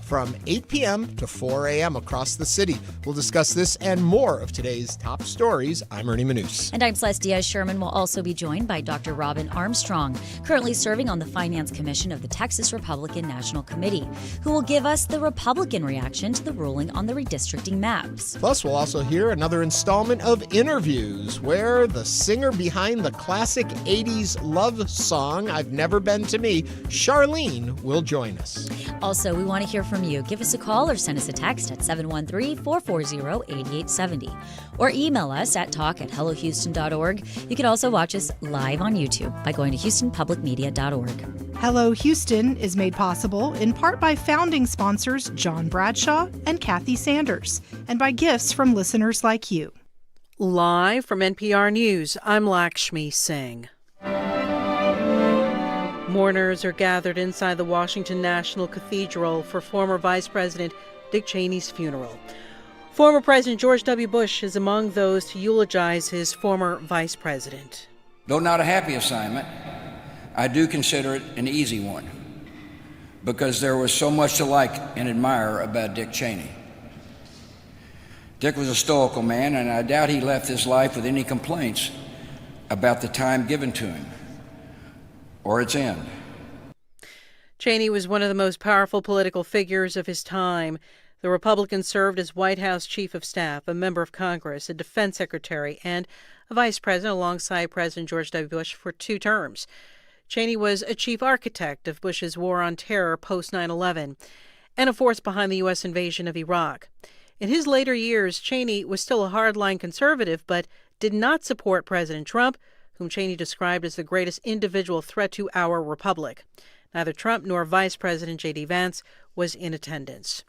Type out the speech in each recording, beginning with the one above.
from 8 p.m. to 4 a.m. across the city. We'll discuss this and more of today's top stories. I'm Ernie Manouse. And I'm Celeste Diaz-Sherman. We'll also be joined by Dr. Robin Armstrong, currently serving on the Finance Commission of the Texas Republican National Committee, who will give us the Republican reaction to the ruling on the redistricting maps. Plus, we'll also hear another installment of InnerVIEWS, where the singer behind the classic 80s love song, I've Never Been to Me, Charlene, will join us. Also, we want to hear from you. Give us a call or send us a text at 713-440-8870 or email us at talk@hellohouston.org. You can also watch us live on YouTube by going to houstonpublicmedia.org. Hello Houston is made possible in part by founding sponsors John Bradshaw and Kathy Sanders, and by gifts from listeners like you. Live from NPR News, I'm Lakshmi Singh. Mourners are gathered inside the Washington National Cathedral for former Vice President Dick Cheney's funeral. Former President George W. Bush is among those to eulogize his former vice president. Though not a happy assignment, I do consider it an easy one, because there was so much to like and admire about Dick Cheney. Dick was a stoical man, and I doubt he left his life with any complaints about the time given to him or its end. Cheney was one of the most powerful political figures of his time. The Republican served as White House Chief of Staff, a member of Congress, a defense secretary, and a vice president alongside President George W. Bush for 2 terms. Cheney was a chief architect of Bush's war on terror post 9/11 and a force behind the U.S. invasion of Iraq. In his later years, Cheney was still a hardline conservative, but did not support President Trump, whom Cheney described as the greatest individual threat to our republic. Neither Trump nor Vice President J.D. Vance was in attendance.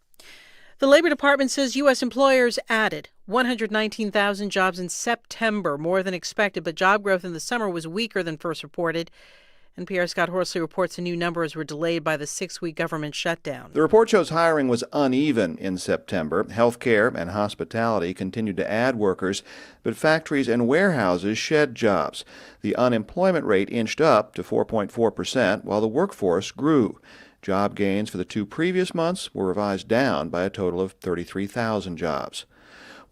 The Labor Department says U.S. employers added 119,000 jobs in September, more than expected, but job growth in the summer was weaker than first reported. NPR's Scott Horsley reports the new numbers were delayed by the 6-week government shutdown. The report shows hiring was uneven in September. Healthcare and hospitality continued to add workers, but factories and warehouses shed jobs. The unemployment rate inched up to 4.4%, while the workforce grew. Job gains for the 2 previous months were revised down by a total of 33,000 jobs.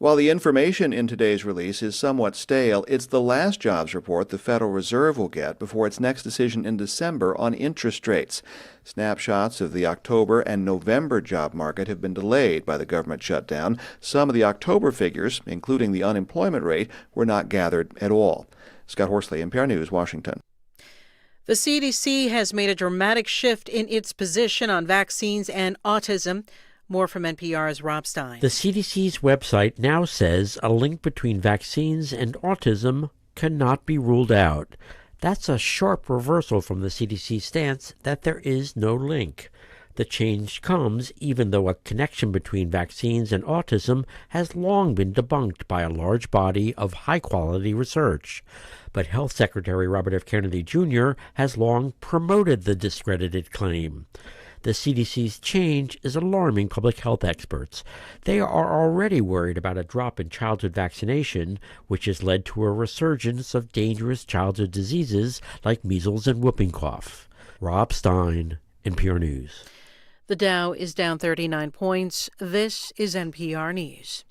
While the information in today's release is somewhat stale, it's the last jobs report the Federal Reserve will get before its next decision in December on interest rates. Snapshots of the October and November job market have been delayed by the government shutdown. Some of the October figures, including the unemployment rate, were not gathered at all. Scott Horsley, NPR News, Washington. The CDC has made a dramatic shift in its position on vaccines and autism. More from NPR's Rob Stein. The CDC's website now says a link between vaccines and autism cannot be ruled out. That's a sharp reversal from the CDC's stance that there is no link. The change comes even though a connection between vaccines and autism has long been debunked by a large body of high-quality research. But Health Secretary Robert F. Kennedy Jr. has long promoted the discredited claim. The CDC's change is alarming public health experts. They are already worried about a drop in childhood vaccination, which has led to a resurgence of dangerous childhood diseases like measles and whooping cough. Rob Stein, NPR News. The Dow is down 39 points. This is NPR News.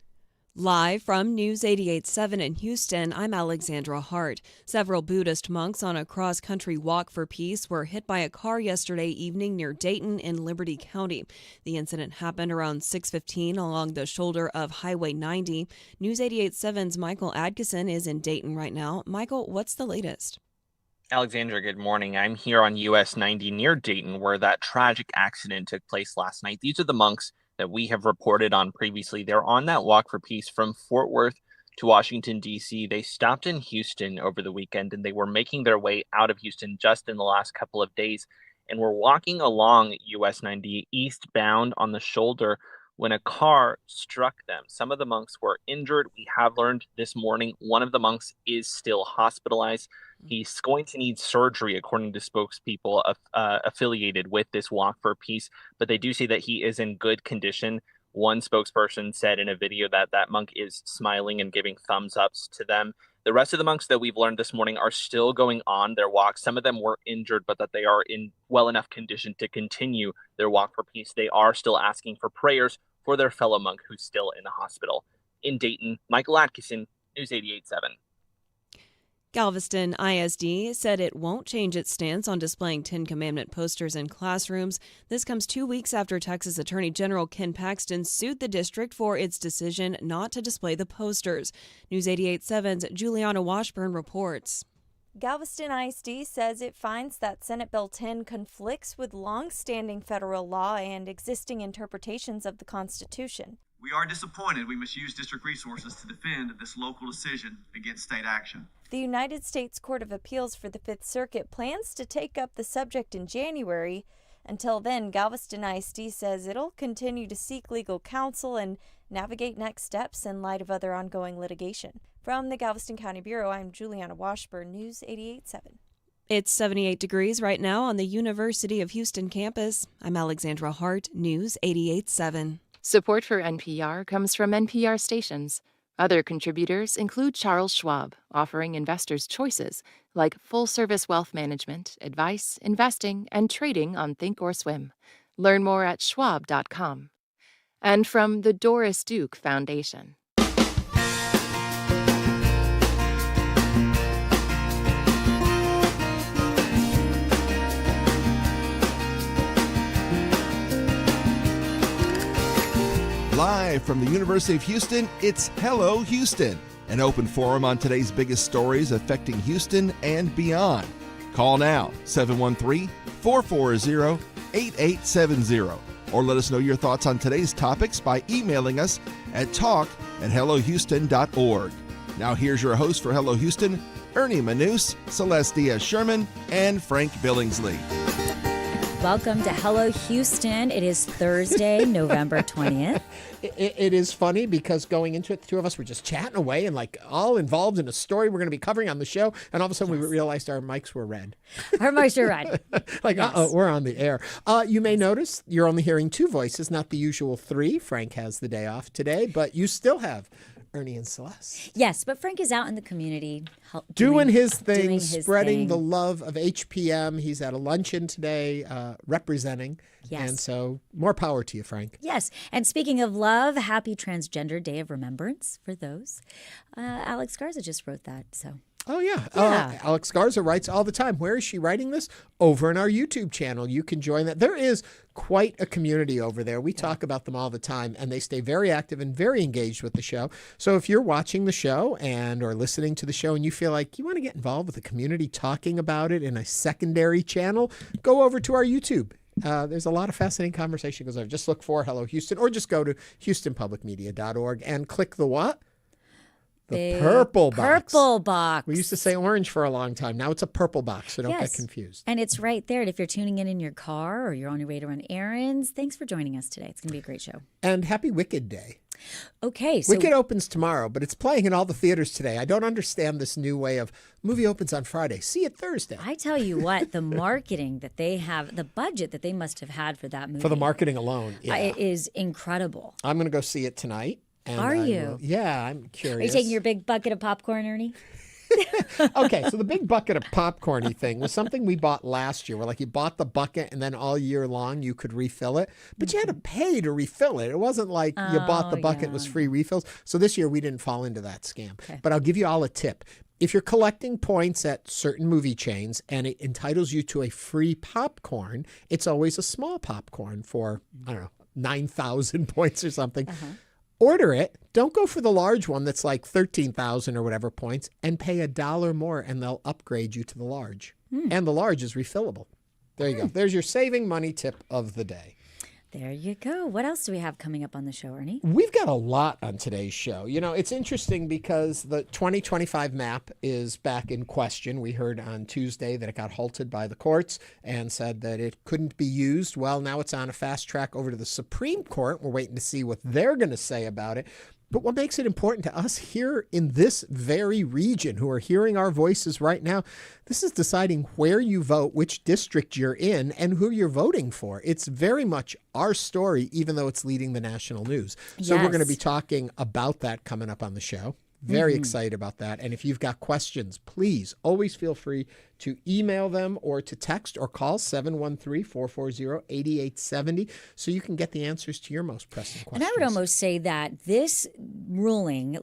Live from News 88.7 in Houston, I'm Alexandra Hart. Several Buddhist monks on a cross-country walk for peace were hit by a car yesterday evening near Dayton in Liberty County. The incident happened around 6:15 along the shoulder of Highway 90. News 88.7's Michael Adkison is in Dayton right now. Michael, what's the latest? Alexandra, good morning. I'm here on US 90 near Dayton, where that tragic accident took place last night. These are the monks that we have reported on previously. They're on that walk for peace from Fort Worth to Washington, D.C. They stopped in Houston over the weekend, and they were making their way out of Houston just in the last couple of days, and were walking along US 90 eastbound on the shoulder when a car struck them. Some of the monks were injured. We have learned this morning one of the monks is still hospitalized. He's going to need surgery, according to spokespeople affiliated with this Walk for Peace, but they do say that he is in good condition. One spokesperson said in a video that that monk is smiling and giving thumbs ups to them. The rest of the monks that we've learned this morning are still going on their walk. Some of them were injured, but that they are in well enough condition to continue their walk for peace. They are still asking for prayers for their fellow monk who's still in the hospital. In Dayton, Michael Adkison, News 88.7. Galveston ISD said it won't change its stance on displaying Ten Commandment posters in classrooms. This comes 2 weeks after Texas Attorney General Ken Paxton sued the district for its decision not to display the posters. News 88.7's Juliana Washburn reports. Galveston ISD says it finds that Senate Bill 10 conflicts with long-standing federal law and existing interpretations of the Constitution. We are disappointed we must use district resources to defend this local decision against state action. The United States Court of Appeals for the Fifth Circuit plans to take up the subject in January. Until then, Galveston ISD says it'll continue to seek legal counsel and navigate next steps in light of other ongoing litigation. From the Galveston County Bureau, I'm Juliana Washburn, News 88.7. It's 78 degrees right now on the University of Houston campus. I'm Alexandra Hart, News 88.7. Support for NPR comes from NPR stations. Other contributors include Charles Schwab, offering investors choices like full-service wealth management, advice, investing, and trading on Thinkorswim. Learn more at schwab.com. And from the Doris Duke Foundation. Live from the University of Houston, it's Hello Houston, an open forum on today's biggest stories affecting Houston and beyond. Call now, 713-440-8870, or let us know your thoughts on today's topics by emailing us at talk@hellohouston.org. Now here's your host for Hello Houston, Ernie Manouse, Celeste Diaz-Sherman, and Frank Billingsley. Welcome to Hello Houston. It is Thursday, November 20th. It is funny because going into it, the two of us were just chatting away and like all involved in a story we're going to be covering on the show. And all of a sudden we realized our mics were red. Our mics are red. Like, yes. Uh-oh, we're on the air. You may notice you're only hearing two voices, not the usual three. Frank has the day off today, but you still have Ernie and Celeste. Yes, but Frank is out in the community. Doing his thing, spreading the love of HPM. He's at a luncheon today representing. Yes. And so more power to you, Frank. Yes. And speaking of love, happy Transgender Day of Remembrance for those. Alex Garza just wrote that, so... Oh, yeah. Yeah. Alex Garza writes all the time. Where is she writing this? Over in our YouTube channel. You can join that. There is quite a community over there. We talk about them all the time, and they stay very active and very engaged with the show. So if you're watching the show and or listening to the show and you feel like you want to get involved with the community talking about it in a secondary channel, go over to our YouTube. There's a lot of fascinating conversation goes over. Just look for Hello Houston or just go to houstonpublicmedia.org and click the what? The purple box. Purple box. We used to say orange for a long time. Now it's a purple box, so don't get confused. And it's right there. And if you're tuning in your car or you're on your way to run errands, thanks for joining us today. It's going to be a great show. And happy Wicked Day. Okay. So Wicked opens tomorrow, but it's playing in all the theaters today. I don't understand this new way of movie opens on Friday. See it Thursday. I tell you what, the marketing that they have, the budget that they must have had for that movie. For the marketing alone. Yeah. It is incredible. I'm going to go see it tonight. Are you? Yeah, I'm curious. Are you taking your big bucket of popcorn, Ernie? Okay, so the big bucket of popcorny thing was something we bought last year where like you bought the bucket and then all year long you could refill it, but you had to pay to refill it. It wasn't like you bought the bucket, it was free refills. So this year we didn't fall into that scam. Okay. But I'll give you all a tip. If you're collecting points at certain movie chains and it entitles you to a free popcorn, it's always a small popcorn for, I don't know, 9,000 points or something. Uh-huh. Order it. Don't go for the large one that's like 13,000 or whatever points and pay $1 more and they'll upgrade you to the large. And the large is refillable. There you go. There's your saving money tip of the day. There you go. What else do we have coming up on the show, Ernie? We've got a lot on today's show. You know, it's interesting because the 2025 map is back in question. We heard on Tuesday that it got halted by the courts and said that it couldn't be used. Well, now it's on a fast track over to the Supreme Court. We're waiting to see what they're going to say about it. But what makes it important to us here in this very region who are hearing our voices right now, this is deciding where you vote, which district you're in, and who you're voting for. It's very much our story, even though it's leading the national news. So Yes. we're going to be talking about that coming up on the show. Very excited about that. And if you've got questions, please always feel free to email them or to text or call 713-440-8870 so you can get the answers to your most pressing questions. And I would almost say that this ruling,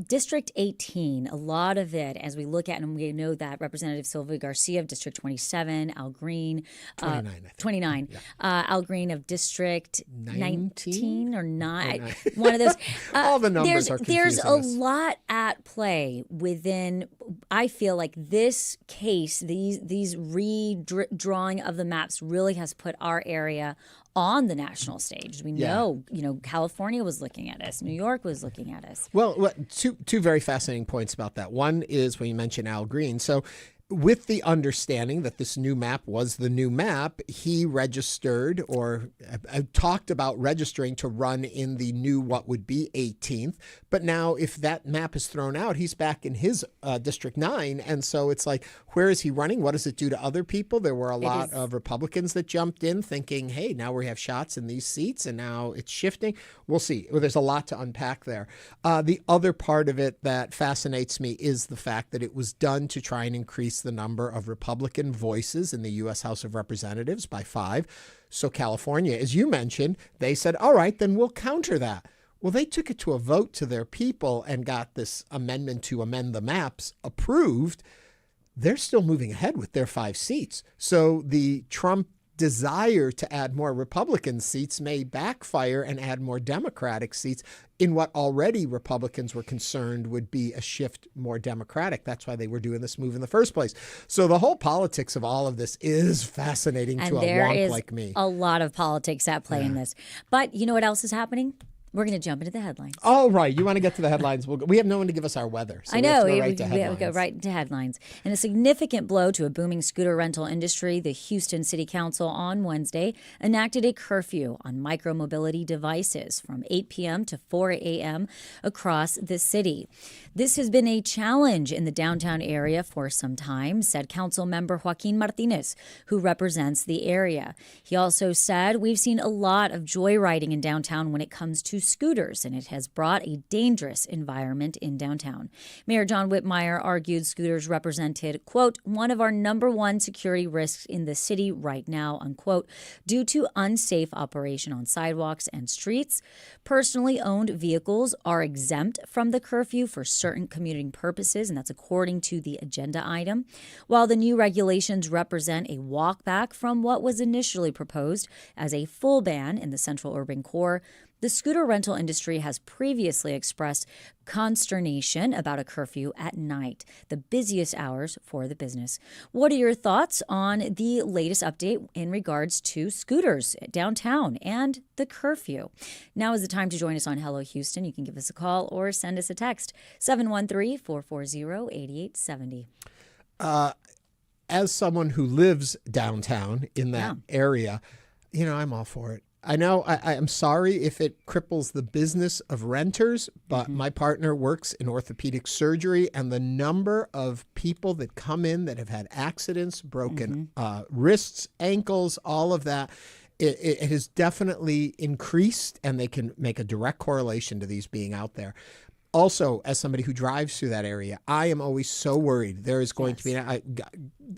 District 18, a lot of it, as we look at, and we know that Representative Sylvia Garcia of District 27, Al Green, 29, Al Green of District 19 or 9, one of those. All the numbers are confusing There's a us. lot at play within, I feel like this case, these redrawing of the maps really has put our area on the national stage. We know, California was looking at us. New York was looking at us. Well, two very fascinating points about that. One is when you mention Al Green. So with the understanding that this new map was the new map, he registered or talked about registering to run in the new what would be 18th. But now if that map is thrown out, he's back in his District 9. And so it's like, where is he running? What does it do to other people? There were a lot of Republicans that jumped in thinking, hey, now we have shots in these seats and now it's shifting. We'll see. Well, there's a lot to unpack there. The other part of it that fascinates me is the fact that it was done to try and increase the number of Republican voices in the U.S. House of Representatives by 5. So California, as you mentioned, they said, all right, then we'll counter that. Well, they took it to a vote to their people and got this amendment to amend the maps approved. They're still moving ahead with their 5 seats. So the Trump desire to add more Republican seats may backfire and add more Democratic seats in what already Republicans were concerned would be a shift more Democratic. That's why they were doing this move in the first place. So the whole politics of all of this is fascinating to a wonk like me. A lot of politics at play in this. But you know what else is happening? We're going to jump into the headlines. Oh, right. You want to get to the headlines? We have no one to give us our weather. So I know. We We go right into headlines. In a significant blow to a booming scooter rental industry, the Houston City Council on Wednesday enacted a curfew on micromobility devices from 8 p.m. to 4 a.m. across the city. This has been a challenge in the downtown area for some time, said Council member Joaquin Martinez, who represents the area. He also said, we've seen a lot of joyriding in downtown when it comes to scooters, and it has brought a dangerous environment in downtown. Mayor John Whitmire argued scooters represented, quote, one of our number one security risks in the city right now, unquote, due to unsafe operation on sidewalks and streets. Personally owned vehicles are exempt from the curfew for certain commuting purposes, and that's according to the agenda item. While the new regulations represent a walk back from what was initially proposed as a full ban in the central urban core, the scooter rental industry has previously expressed consternation about a curfew at night, the busiest hours for the business. What are your thoughts on the latest update in regards to scooters downtown and the curfew? Now is the time to join us on Hello Houston. You can give us a call or send us a text, 713-440-8870. As someone who lives downtown in that area, I'm all for it. I know I'm sorry if it cripples the business of renters, but my partner works in orthopedic surgery, and the number of people that come in that have had accidents, broken wrists, ankles, all of that, it has definitely increased, and they can make a direct correlation to these being out there. Also, as somebody who drives through that area, I am always so worried there is going to be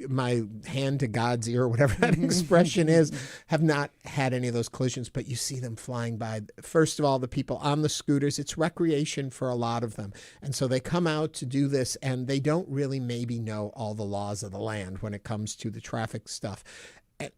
my hand to God's ear, whatever that expression is, have not had any of those collisions, but you see them flying by. First of all, the people on the scooters, it's recreation for a lot of them. And so they come out to do this, and they don't really maybe know all the laws of the land when it comes to the traffic stuff.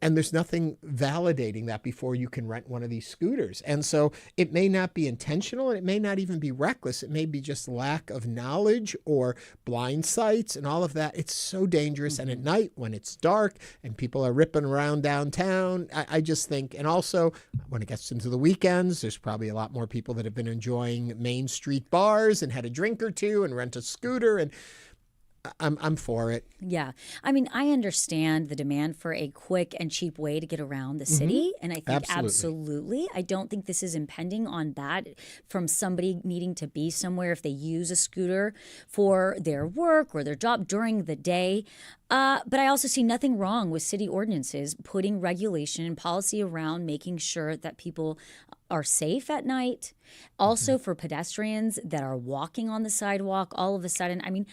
And there's nothing validating that before you can rent one of these scooters. And so it may not be intentional, and it may not even be reckless. It may be just lack of knowledge or blind sights and all of that. It's so dangerous. And at night when it's dark and people are ripping around downtown, I just think, and also when it gets into the weekends, there's probably a lot more people that have been enjoying Main Street bars and had a drink or two and rent a scooter. And I'm for it. Yeah. I mean, I understand the demand for a quick and cheap way to get around the city. And I think absolutely. I don't think this is impending on that from somebody needing to be somewhere if they use a scooter for their work or their job during the day. But I also see nothing wrong with city ordinances putting regulation and policy around making sure that people are safe at night. Also for pedestrians that are walking on the sidewalk all of a sudden. I mean,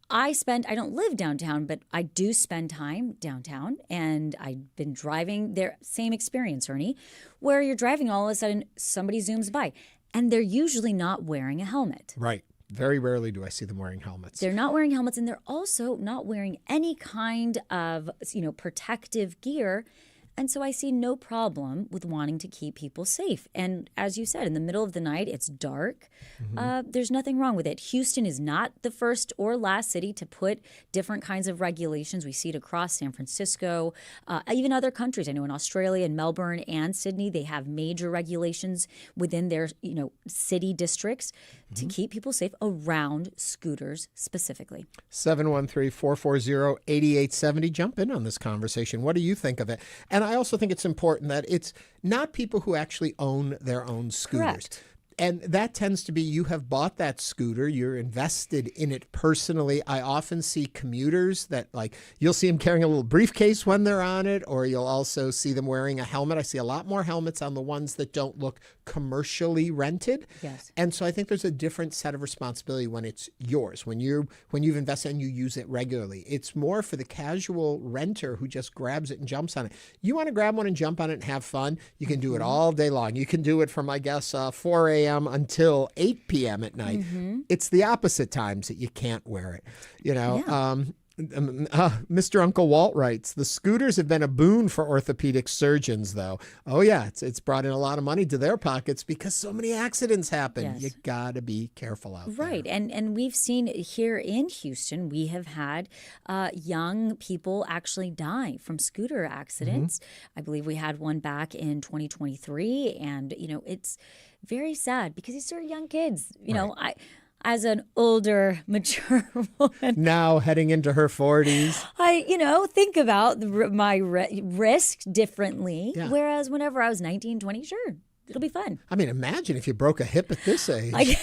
I don't live downtown, but I do spend time downtown, and I've been driving there. Same experience, Ernie, where you're driving, all of a sudden somebody zooms by, and they're usually not wearing a helmet. Right. Very rarely do I see them wearing helmets. They're not wearing helmets, and they're also not wearing any kind of, protective gear. And so I see no problem with wanting to keep people safe. And as you said, in the middle of the night, it's dark. There's nothing wrong with it. Houston is not the first or last city to put different kinds of regulations. We see it across San Francisco, even other countries. I know in Australia and Melbourne and Sydney, they have major regulations within their, city districts to keep people safe around scooters specifically. 713-440-8870. Jump in on this conversation. What do you think of it? And I also think it's important that it's not people who actually own their own scooters. Correct. And that tends to be you have bought that scooter, you're invested in it personally. I often see commuters that you'll see them carrying a little briefcase when they're on it, or you'll also see them wearing a helmet. I see a lot more helmets on the ones that don't look commercially rented. Yes. And so I think there's a different set of responsibility when it's yours, when you've invested and you use it regularly. It's more for the casual renter who just grabs it and jumps on it. You want to grab one and jump on it and have fun, you can do it all day long. You can do it from, 4 a.m. until 8 p.m. at night. It's the opposite times that you can't wear it. Mr. Uncle Walt writes, the scooters have been a boon for orthopedic surgeons, though. Oh, yeah, it's brought in a lot of money to their pockets because so many accidents happen. Yes. You got to be careful out there. Right. And we've seen here in Houston, we have had young people actually die from scooter accidents. I believe we had one back in 2023. And, it's very sad because these are young kids. As an older, mature woman. Now heading into her 40s. I, think about my risk differently. Yeah. Whereas whenever I was 19, 20, sure, it'll be fun. I mean, imagine if you broke a hip at this age.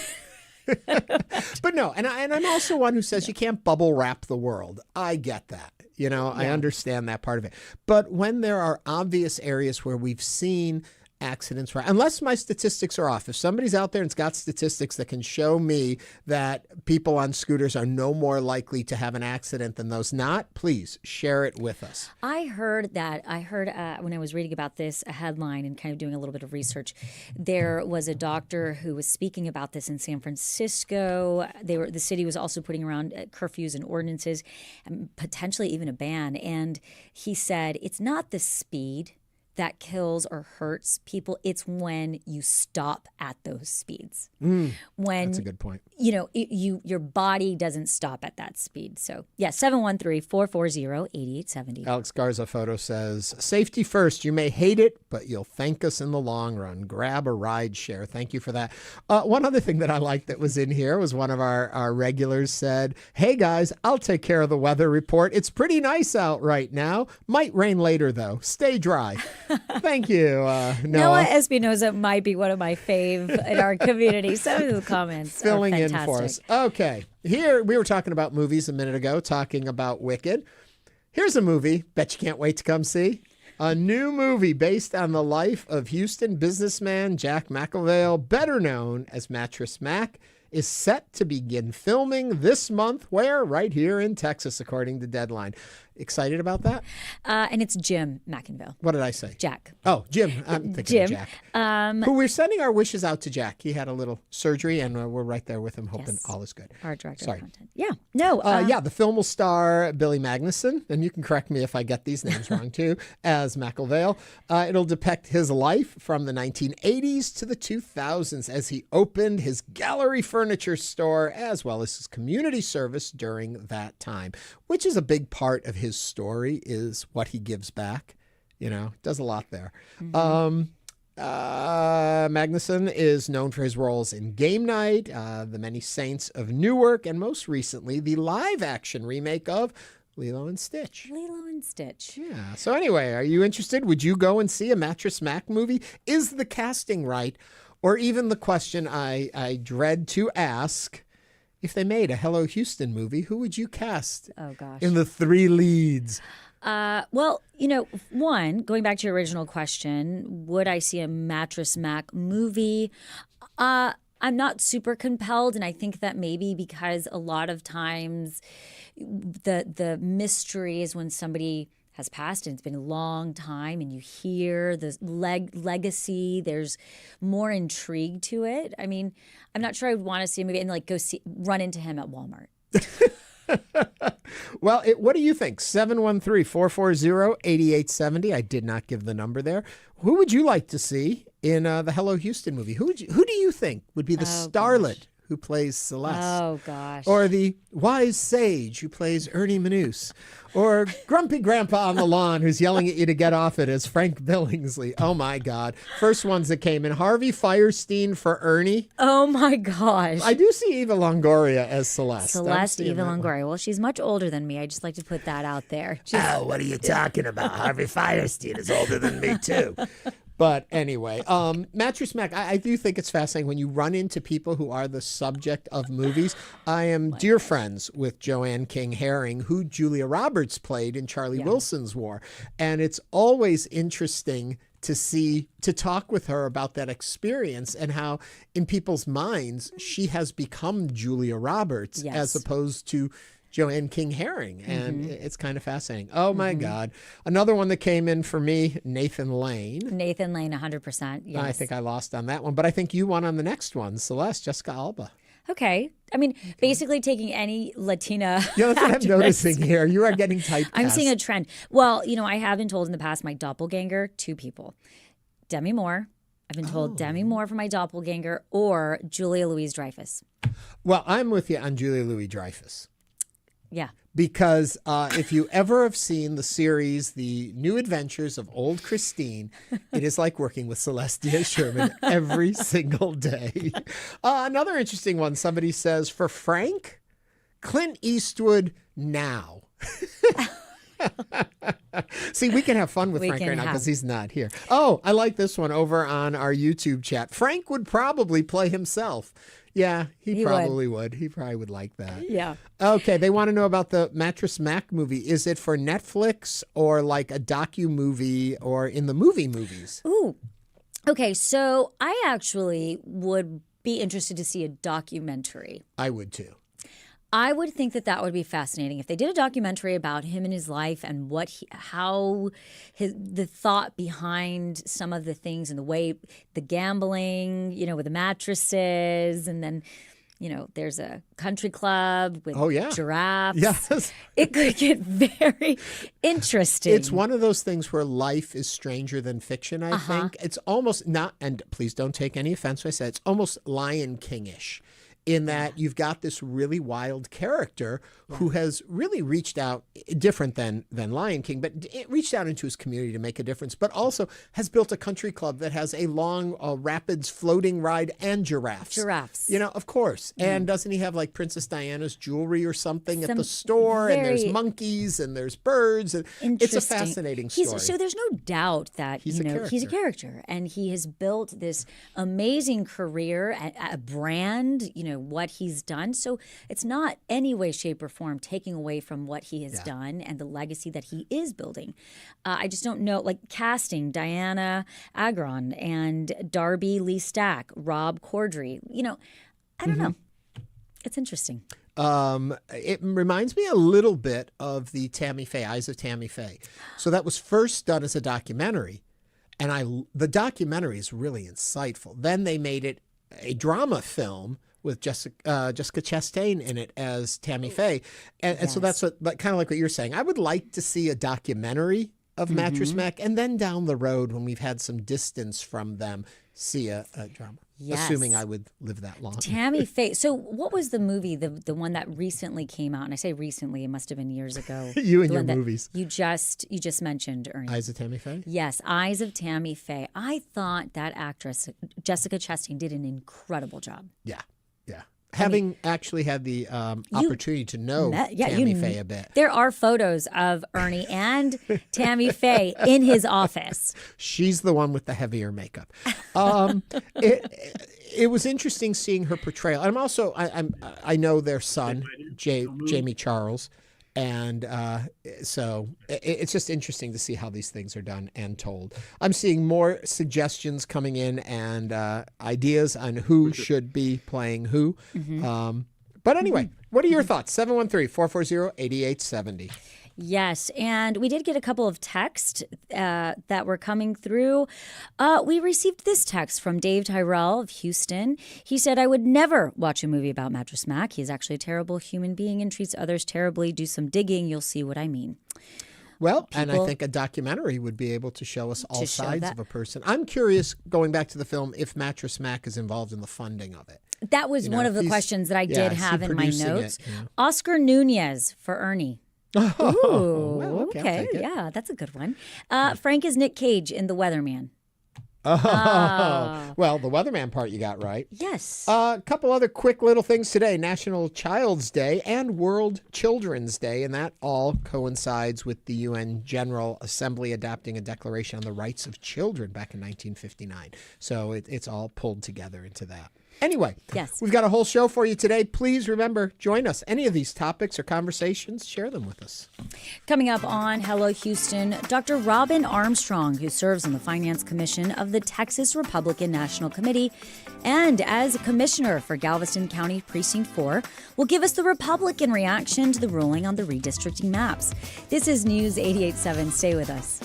But no, and I'm also one who says you can't bubble wrap the world. I get that. I understand that part of it. But when there are obvious areas where we've seen accidents, unless my statistics are off. If somebody's out there and's got statistics that can show me that people on scooters are no more likely to have an accident than those not, please share it with us. I heard when I was reading about this, a headline and kind of doing a little bit of research, there was a doctor who was speaking about this in San Francisco. The city was also putting around curfews and ordinances, and potentially even a ban. And he said, it's not the speed that kills or hurts people. It's when you stop at those speeds. When that's a good point. Your body doesn't stop at that speed. So yeah, 713-440-8870. Alex Garza Photo says, safety first. You may hate it, but you'll thank us in the long run. Grab a ride share. Thank you for that. One other thing that I liked that was in here was one of our regulars said, hey guys, I'll take care of the weather report. It's pretty nice out right now. Might rain later though. Stay dry. Thank you, Noah Espinoza might be one of my fave in our community. Some of the comments filling are in fantastic. for us. Okay, here we were talking about movies a minute ago, talking about Wicked. Here's a movie bet you can't wait to come see. A new movie based on the life of Houston businessman Jack McIngvale, better known as Mattress Mack, is set to begin filming this month. Where? Right here in Texas, according to Deadline. Excited about that? And it's Jim McIngvale. What did I say? Jack. Oh, Jim. I'm thinking of Jack. Who we're sending our wishes out to Jack. He had a little surgery, and we're right there with him, hoping all is good. Our director Sorry. of content. Yeah. No. The film will star Billy Magnuson, and you can correct me if I get these names wrong too, as McIngvale. It'll depict his life from the 1980s to the 2000s as he opened his gallery furniture store, as well as his community service during that time, which is a big part of his story, is what he gives back. Does a lot there. Magnuson is known for his roles in Game Night, The Many Saints of Newark, and most recently, the live-action remake of Lilo and Stitch. Lilo and Stitch. Yeah. So anyway, are you interested? Would you go and see a Mattress Mack movie? Is the casting right? Or even the question I dread to ask, if they made a Hello Houston movie, who would you cast in the 3 leads? Well, one, going back to your original question, would I see a Mattress Mack movie? I'm not super compelled, and I think that maybe because a lot of times the mystery is when somebody has passed and it's been a long time and you hear the legacy, there's more intrigue to it. I mean, I'm not sure I would want to see a movie and run into him at Walmart. Well, what do you think? 713-440-8870. I did not give the number there. Who would you like to see in the Hello Houston movie? Who do you think would be the starlet who plays Celeste? Oh, gosh. Or the wise sage who plays Ernie Manouse? Or grumpy grandpa on the lawn who's yelling at you to get off it as Frank Billingsley? Oh, my God. First ones that came in. Harvey Fierstein for Ernie. Oh, my gosh. I do see Eva Longoria as Celeste. Celeste Eva Longoria. Well, she's much older than me. I just like to put that out there. Oh, what are you talking about? Harvey Fierstein is older than me, too. But anyway, Mattress Mack, I do think it's fascinating when you run into people who are the subject of movies. I am dear friends with Joanne King Herring, who Julia Roberts played in Charlie Wilson's War. And it's always interesting to talk with her about that experience and how in people's minds she has become Julia Roberts as opposed to Joanne King Herring, and it's kind of fascinating. Oh, my God. Another one that came in for me, Nathan Lane. Nathan Lane, 100%. Yes. I think I lost on that one, but I think you won on the next one, Celeste, Jessica Alba. Okay. I mean, basically taking any Latina Yeah, that's what actress. I'm noticing here. You are getting typecast. I'm seeing a trend. Well, I have been told in the past my doppelganger, 2 people. Demi Moore. I've been told Demi Moore for my doppelganger or Julia Louis-Dreyfus. Well, I'm with you on Julia Louis-Dreyfus. Yeah. Because if you ever have seen the series, The New Adventures of Old Christine, it is like working with Celestia Sherman every single day. Another interesting one, somebody says, for Frank, Clint Eastwood now. See, we can have fun with Frank right now because he's not here. Oh, I like this one over on our YouTube chat. Frank would probably play himself. Yeah, he probably would. He probably would like that. Yeah. Okay, they want to know about the Mattress Mack movie. Is it for Netflix or like a docu-movie or in the movies? Ooh. Okay, so I actually would be interested to see a documentary. I would too. I would think that would be fascinating if they did a documentary about him and his life and the thought behind some of the things and the gambling, with the mattresses, and then, there's a country club with giraffes. Yes. It could get very interesting. It's one of those things where life is stranger than fiction, I think. It's almost not, and please don't take any offense when I say it's almost Lion King-ish. In that you've got this really wild character who has really reached out, different than Lion King, but it reached out into his community to make a difference, but also has built a country club that has a long rapids floating ride and giraffes. Of course. Mm. And doesn't he have like Princess Diana's jewelry or something at the store? And there's monkeys and there's birds. And it's a fascinating story. So there's no doubt that he's a character, and he has built this amazing career, a brand, what he's done. So it's not any way, shape, or form taking away from what he has done and the legacy that he is building. I just don't know, like casting Diana Agron and Darby Lee Stack, Rob Corddry. I don't know. It's interesting. It reminds me a little bit of the Tammy Faye, Eyes of Tammy Faye. So that was first done as a documentary, and the documentary is really insightful. Then they made it a drama film with Jessica Chastain in it as Tammy Faye. And so that's kind of like what you're saying. I would like to see a documentary of Mattress Mack, and then down the road when we've had some distance from them, see a drama. Yes. Assuming I would live that long. Tammy Faye. So what was the movie, the one that recently came out? And I say recently, it must have been years ago. You and The your one that movies. You just mentioned, Ernie. Eyes of Tammy Faye? Yes, Eyes of Tammy Faye. I thought that actress, Jessica Chastain, did an incredible job. Yeah. Having actually had the opportunity to know Tammy Faye a bit. There are photos of Ernie and Tammy Faye in his office. She's the one with the heavier makeup. It was interesting seeing her portrayal. I'm also I know their son, Jamie Charles, and so it's just interesting to see how these things are done and told. I'm seeing more suggestions coming in and ideas on who should be playing who. But anyway, what are your thoughts? 713-440-8870. Yes, and we did get a couple of texts that were coming through. We received this text from Dave Tyrell of Houston. He said, I would never watch a movie about Mattress Mack. He's actually a terrible human being and treats others terribly. Do some digging. You'll see what I mean. Well, and I think a documentary would be able to show us all sides of a person. I'm curious, going back to the film, if Mattress Mack is involved in the funding of it. That was one of the questions that I did have in my notes. Oscar Nunez for Ernie. Oh, well, okay. Yeah, that's a good one. Frank is Nick Cage in The Weatherman. Well, the Weatherman part you got right. Yes. A couple other quick little things today. National Child's Day and World Children's Day, and that all coincides with the UN General Assembly adopting a Declaration on the Rights of Children back in 1959. So it's all pulled together into that. Anyway, yes, we've got a whole show for you today. Please remember, join us. Any of these topics or conversations, share them with us. Coming up on Hello Houston, Dr. Robin Armstrong, who serves on the Finance Commission of the Texas Republican National Committee and as a commissioner for Galveston County Precinct 4, will give us the Republican reaction to the ruling on the redistricting maps. This is News 88.7. Stay with us.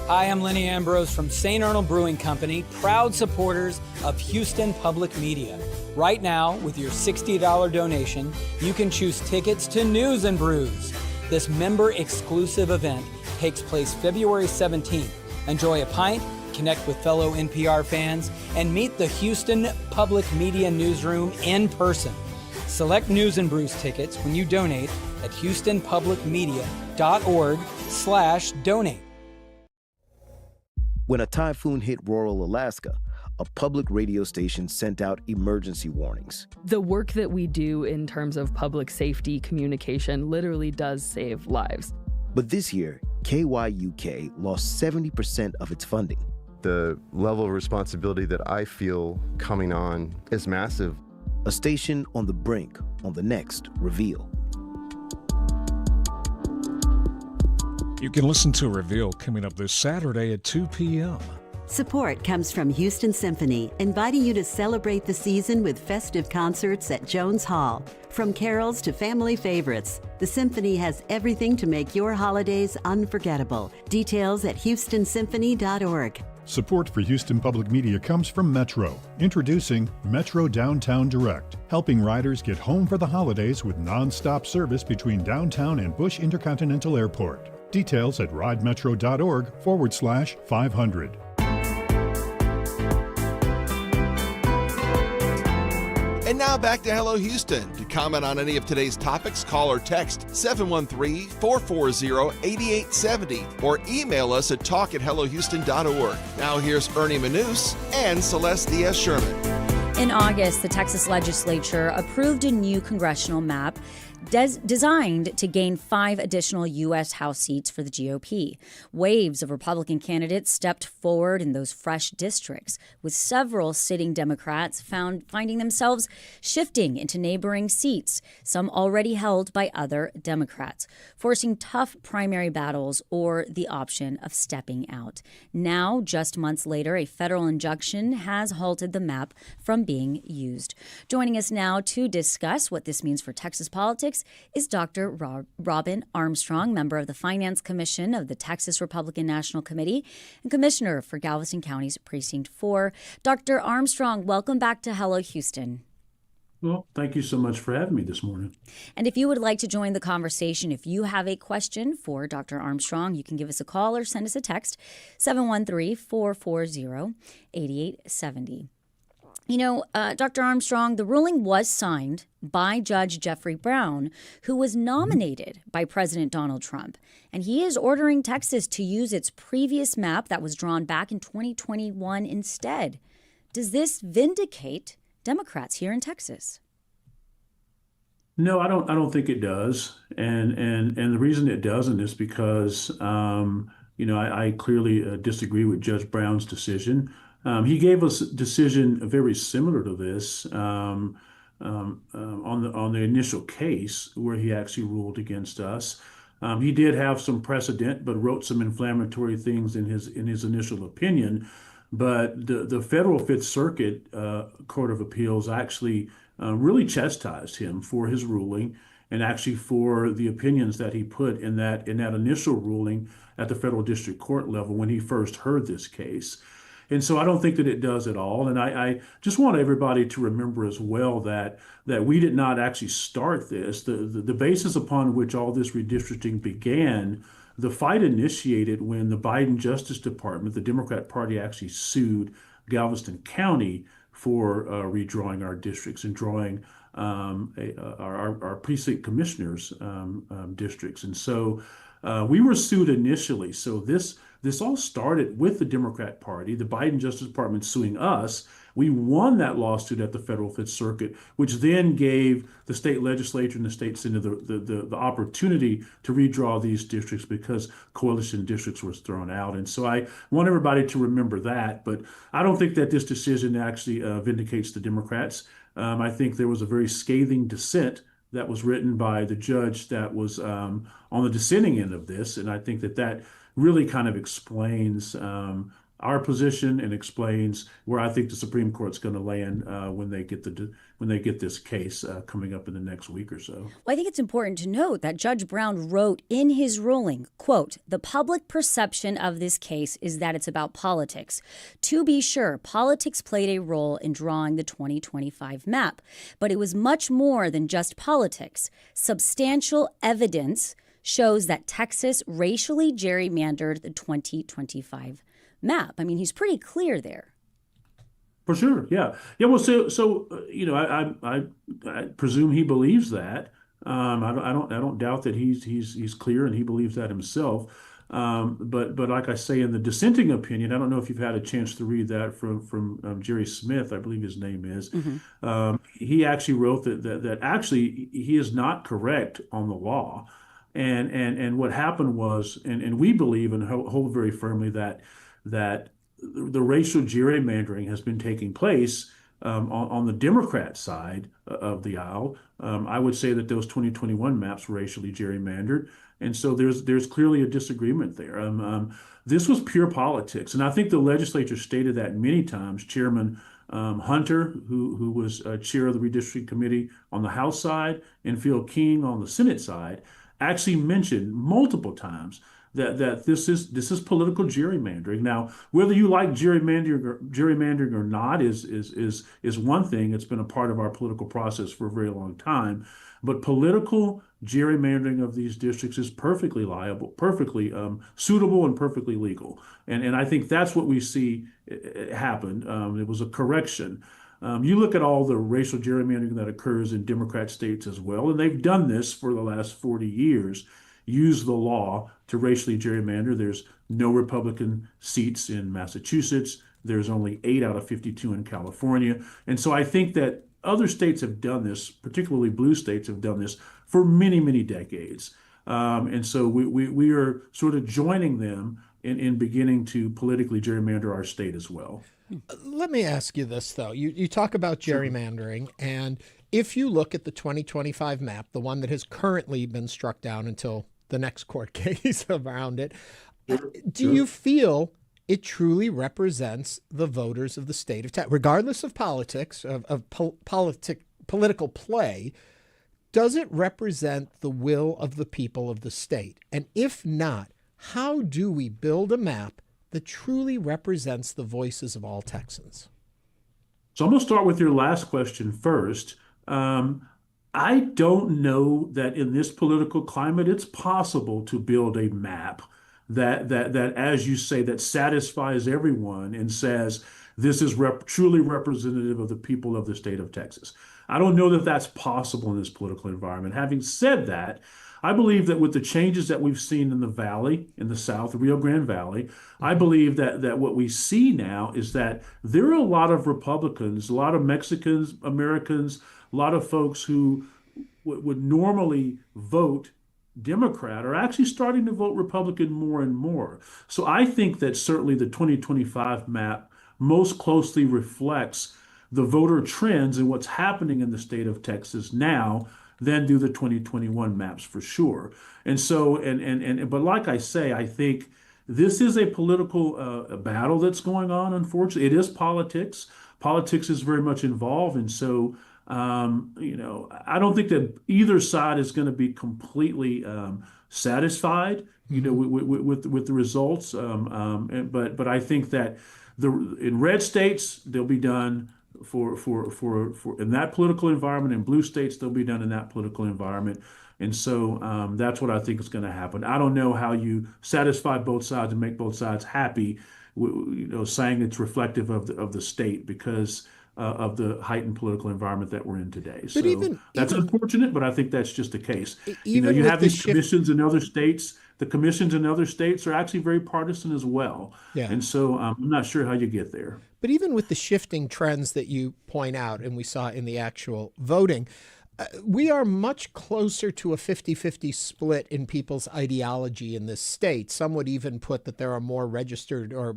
Hi, I'm Lenny Ambrose from St. Arnold Brewing Company, proud supporters of Houston Public Media. Right now, with your $60 donation, you can choose tickets to News and Brews. This member-exclusive event takes place February 17th. Enjoy a pint, connect with fellow NPR fans, and meet the Houston Public Media newsroom in person. Select News and Brews tickets when you donate at houstonpublicmedia.org/donate. When a typhoon hit rural Alaska, a public radio station sent out emergency warnings. The work that we do in terms of public safety communication literally does save lives. But this year, KYUK lost 70% of its funding. The level of responsibility that I feel coming on is massive. A station on the brink on the next Reveal. You can listen to Reveal coming up this Saturday at 2 p.m. Support comes from Houston Symphony, inviting you to celebrate the season with festive concerts at Jones Hall. From carols to family favorites, the Symphony has everything to make your holidays unforgettable. Details at houstonsymphony.org. Support for Houston Public Media comes from Metro. Introducing Metro Downtown Direct, helping riders get home for the holidays with non-stop service between downtown and Bush Intercontinental Airport. Details at ridemetro.org/500. And now back to Hello Houston. To comment on any of today's topics, call or text 713-440-8870 or email us at talk@hellohouston.org. Now here's Ernie Manouse and Celeste Diaz-Sherman. In August, the Texas legislature approved a new congressional map designed to gain 5 additional U.S. House seats for the GOP. Waves of Republican candidates stepped forward in those fresh districts, with several sitting Democrats finding themselves shifting into neighboring seats, some already held by other Democrats, forcing tough primary battles or the option of stepping out. Now, just months later, a federal injunction has halted the map from being used. Joining us now to discuss what this means for Texas politics is Dr. Robin Armstrong, member of the Finance Commission of the Texas Republican National Committee and Commissioner for Galveston County's Precinct 4. Dr. Armstrong, welcome back to Hello Houston. Well, thank you so much for having me this morning. And if you would like to join the conversation, if you have a question for Dr. Armstrong, you can give us a call or send us a text, 713-440-8870. You know, Dr. Armstrong, the ruling was signed by Judge Jeffrey Brown, who was nominated by President Donald Trump. And he is ordering Texas to use its previous map that was drawn back in 2021 instead. Does this vindicate Democrats here in Texas? No, I don't think it does. And the reason it doesn't is because, I clearly disagree with Judge Brown's decision. He gave us a decision very similar to this on the initial case where he actually ruled against us. He did have some precedent, but wrote some inflammatory things in his initial opinion. But the federal Fifth Circuit Court of Appeals actually really chastised him for his ruling and actually for the opinions that he put in that initial ruling at the federal district court level when he first heard this case. And so I don't think that it does at all. And I just want everybody to remember as well that we did not actually start this. The basis upon which all this redistricting began, the fight initiated when the Biden Justice Department, the Democrat Party, actually sued Galveston County for redrawing our districts and drawing our precinct commissioners' districts. And so we were sued initially. So this all started with the Democrat Party, the Biden Justice Department suing us. We won that lawsuit at the federal Fifth Circuit, which then gave the state legislature and the state senate the opportunity to redraw these districts because coalition districts were thrown out. And so I want everybody to remember that. But I don't think that this decision actually vindicates the Democrats. I think there was a very scathing dissent that was written by the judge that was on the dissenting end of this. And I think that really kind of explains our position and explains where I think the Supreme Court's going to land when they get this case coming up in the next week or so. Well, I think it's important to note that Judge Brown wrote in his ruling, quote, "The public perception of this case is that it's about politics. To be sure, politics played a role in drawing the 2025 map, but it was much more than just politics. Substantial evidence shows that Texas racially gerrymandered the 2025 map." I mean, he's pretty clear there. For sure, yeah. Well, I presume he believes that. I don't doubt that he's clear and he believes that himself. But like I say, in the dissenting opinion, I don't know if you've had a chance to read that from Jerry Smith, I believe his name is. Mm-hmm. He actually wrote that actually he is not correct on the law. And what happened was, and we believe and hold very firmly that the racial gerrymandering has been taking place on the Democrat side of the aisle. I would say that those 2021 maps were racially gerrymandered, and so there's clearly a disagreement there. This was pure politics, and I think the legislature stated that many times. Chairman Hunter, who was chair of the redistricting committee on the House side, and Phil King on the Senate side, actually mentioned multiple times that this is political gerrymandering. Now, whether you like gerrymandering or not is one thing. It's been a part of our political process for a very long time. But political gerrymandering of these districts is perfectly liable, perfectly suitable, and perfectly legal. And I think that's what we see happened. It was a correction. You look at all the racial gerrymandering that occurs in Democrat states as well, and they've done this for the last 40 years, use the law to racially gerrymander. There's no Republican seats in Massachusetts. There's only 8 out of 52 in California. And so I think that other states have done this, particularly blue states have done this for many, many decades. And so we are sort of joining them in beginning to politically gerrymander our state as well. Let me ask you this, though. You talk about gerrymandering, and if you look at the 2025 map, the one that has currently been struck down until the next court case around it, do you feel it truly represents the voters of the state of Texas, regardless of politics, political play? Does it represent the will of the people of the state? And if not, how do we build a map that truly represents the voices of all Texans? So I'm going to start with your last question first. I don't know that in this political climate it's possible to build a map that as you say, that satisfies everyone and says this is truly representative of the people of the state of Texas. I don't know that that's possible in this political environment. Having said that, I believe that with the changes that we've seen in the valley, in the South, the Rio Grande Valley, I believe that what we see now is that there are a lot of Republicans, a lot of Mexicans, Americans, a lot of folks who would normally vote Democrat are actually starting to vote Republican more and more. So I think that certainly the 2025 map most closely reflects the voter trends and what's happening in the state of Texas now than do the 2021 maps for sure. And so, but like I say, I think this is a political battle that's going on, unfortunately. It is politics. Politics is very much involved. And so, I don't think that either side is going to be completely satisfied, with the results. But I think that in red states, they'll be done for in that political environment. In blue states, they'll be done in that political environment. And so that's what I think is going to happen. I don't know how you satisfy both sides and make both sides happy, saying it's reflective of the state because of the heightened political environment that we're in today. But so that's unfortunate, but I think that's just the case. You have these commissions in other states. The commissions in other states are actually very partisan as well. Yeah. And so I'm not sure how you get there. But even with the shifting trends that you point out, and we saw in the actual voting, we are much closer to a 50-50 split in people's ideology in this state. Some would even put that there are more registered or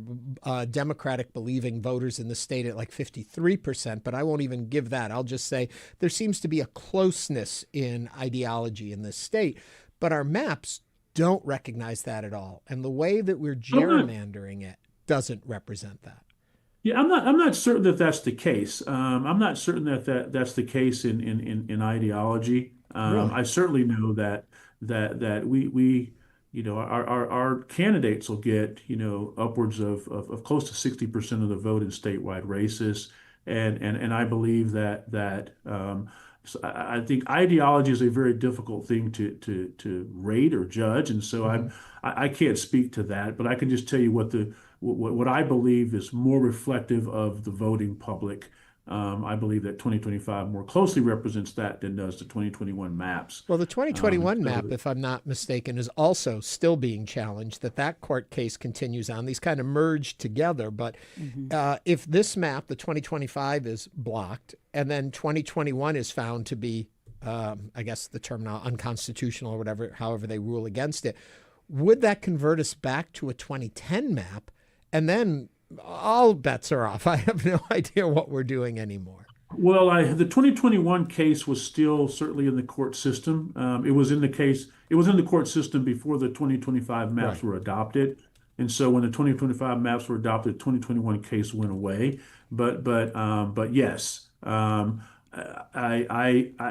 Democratic-believing voters in the state at like 53%, but I won't even give that. I'll just say there seems to be a closeness in ideology in this state, but our maps don't recognize that at all. And the way that we're gerrymandering it doesn't represent that. Yeah, I'm not certain that that's the case. I'm not certain that's the case in ideology. Really? I certainly know that we our candidates will get upwards of close to 60% of the vote in statewide races, and I believe that so I think ideology is a very difficult thing to rate or judge, and so I can't speak to that, but I can just tell you what I believe is more reflective of the voting public. I believe that 2025 more closely represents that than does the 2021 maps. Well, the 2021 map, if I'm not mistaken, is also still being challenged, that court case continues on. These kind of merge together. But if this map, the 2025, is blocked, and then 2021 is found to be, I guess the term now, unconstitutional or whatever, however they rule against it, would that convert us back to a 2010 map? And then all bets are off. I have no idea what we're doing anymore. Well, the 2021 case was still certainly in the court system. It was in the court system before the 2025 maps were adopted. And so when the 2025 maps were adopted, the 2021 case went away. But yes, I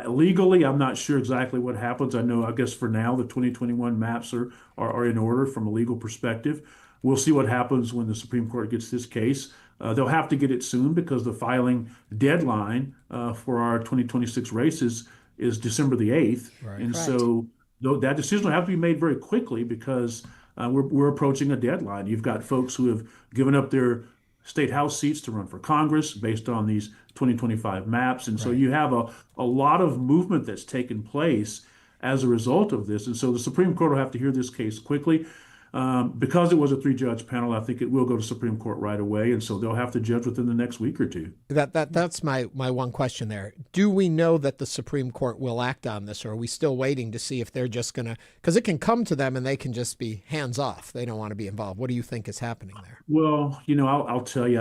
legally, I'm not sure exactly what happens. I guess for now, the 2021 maps are in order from a legal perspective. We'll see what happens when the Supreme Court gets this case. They'll have to get it soon because the filing deadline for our 2026 races is December the 8th. Right. And so that decision will have to be made very quickly because we're approaching a deadline. You've got folks who have given up their state house seats to run for Congress based on these 2025 maps. And so you have a lot of movement that's taken place as a result of this. And so the Supreme Court will have to hear this case quickly. Because it was a 3-judge panel, I think it will go to Supreme Court right away, and so they'll have to judge within the next week or two. That's my one question there. Do we know that the Supreme Court will act on this, or are we still waiting to see if they're just going to, because it can come to them and they can just be hands off. They don't want to be involved. What do you think is happening there? Well, I'll tell you,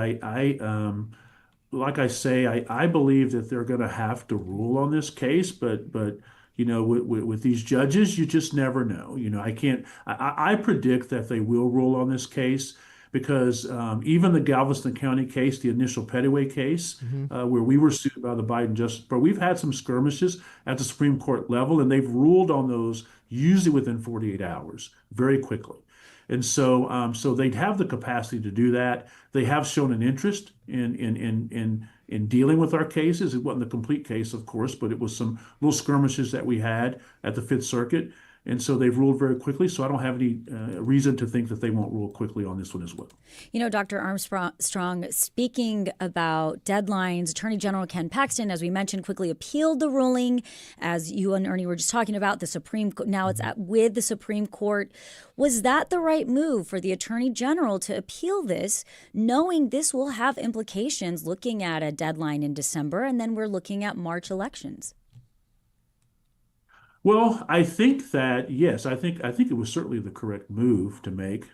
like I say, I believe that they're going to have to rule on this case, but with these judges, you just never know. I predict that they will rule on this case because even the Galveston County case, the initial Pettaway case, where we were sued by the Biden Justice Department, we've had some skirmishes at the Supreme Court level, and they've ruled on those usually within 48 hours, very quickly. And so they'd have the capacity to do that. They have shown an interest in dealing with our cases. It wasn't the complete case, of course, but it was some little skirmishes that we had at the Fifth Circuit. And so they've ruled very quickly. So I don't have any reason to think that they won't rule quickly on this one as well. You know, Dr. Armstrong, speaking about deadlines, Attorney General Ken Paxton, as we mentioned, quickly appealed the ruling. As you and Ernie were just talking about, the Supreme Court, now it's with the Supreme Court. Was that the right move for the Attorney General to appeal this, knowing this will have implications, looking at a deadline in December, and then we're looking at March elections? Well, I think that, yes, I think it was certainly the correct move to make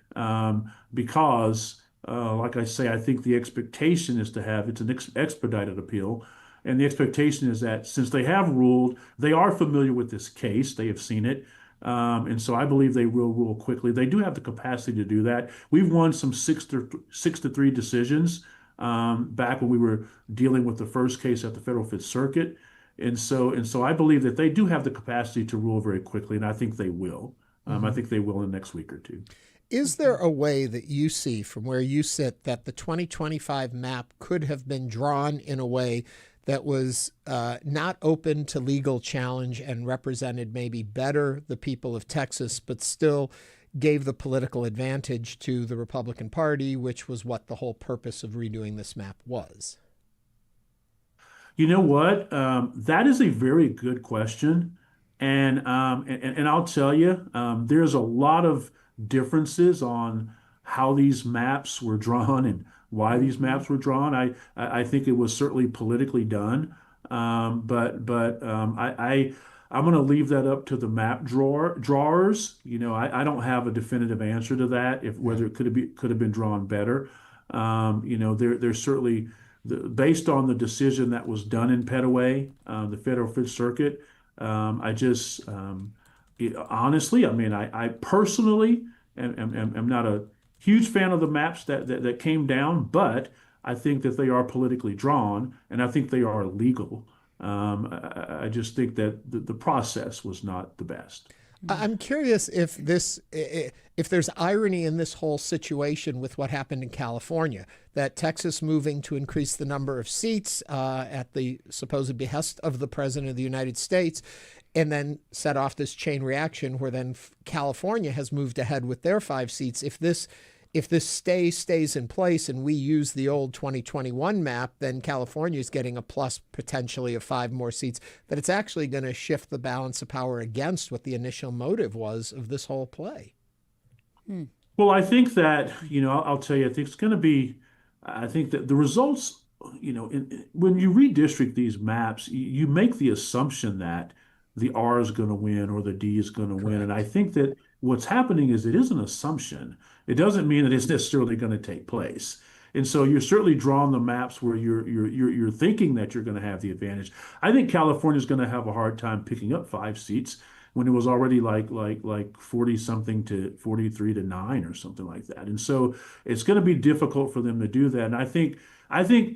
because, like I say, I think the expectation is to have, it's an expedited appeal. And the expectation is that since they have ruled, they are familiar with this case, they have seen it. And so I believe they will rule quickly. They do have the capacity to do that. We've won some 6-3 decisions back when we were dealing with the first case at the Federal Fifth Circuit. And so I believe that they do have the capacity to rule very quickly, and I think they will. I think they will in the next week or two. Is there a way that you see from where you sit that the 2025 map could have been drawn in a way that was not open to legal challenge and represented maybe better the people of Texas, but still gave the political advantage to the Republican Party, which was what the whole purpose of redoing this map was? You know what? That is a very good question. And I'll tell you, there's a lot of differences on how these maps were drawn and why these maps were drawn. I think it was certainly politically done. I'm going to leave that up to the map drawers. You know, I don't have a definitive answer to that, whether it could have been drawn better. You know, there's certainly based on the decision that was done in Petaway, the Federal Fifth Circuit, honestly, I mean, I personally am not a huge fan of the maps that came down, but I think that they are politically drawn, and I think they are illegal. I just think that the process was not the best. I'm curious if there's irony in this whole situation with what happened in California, that Texas moving to increase the number of seats at the supposed behest of the President of the United States, and then set off this chain reaction where then California has moved ahead with their 5 seats. If this stays in place and we use the old 2021 map, then California is getting a plus potentially of 5 more seats, that it's actually going to shift the balance of power against what the initial motive was of this whole play. Well, I think that, you know, I'll tell you, I think it's going to be, I think that the results, you know, when you redistrict these maps, you make the assumption that the R is going to win or the D is going to win. And I think that what's happening is it is an assumption. It doesn't mean that it's necessarily going to take place. And so you're certainly drawing the maps where you're thinking that you're going to have the advantage. I think California is going to have a hard time picking up 5 seats when it was already like 40 something to 43 to 9 or something like that. And so it's going to be difficult for them to do that. And I think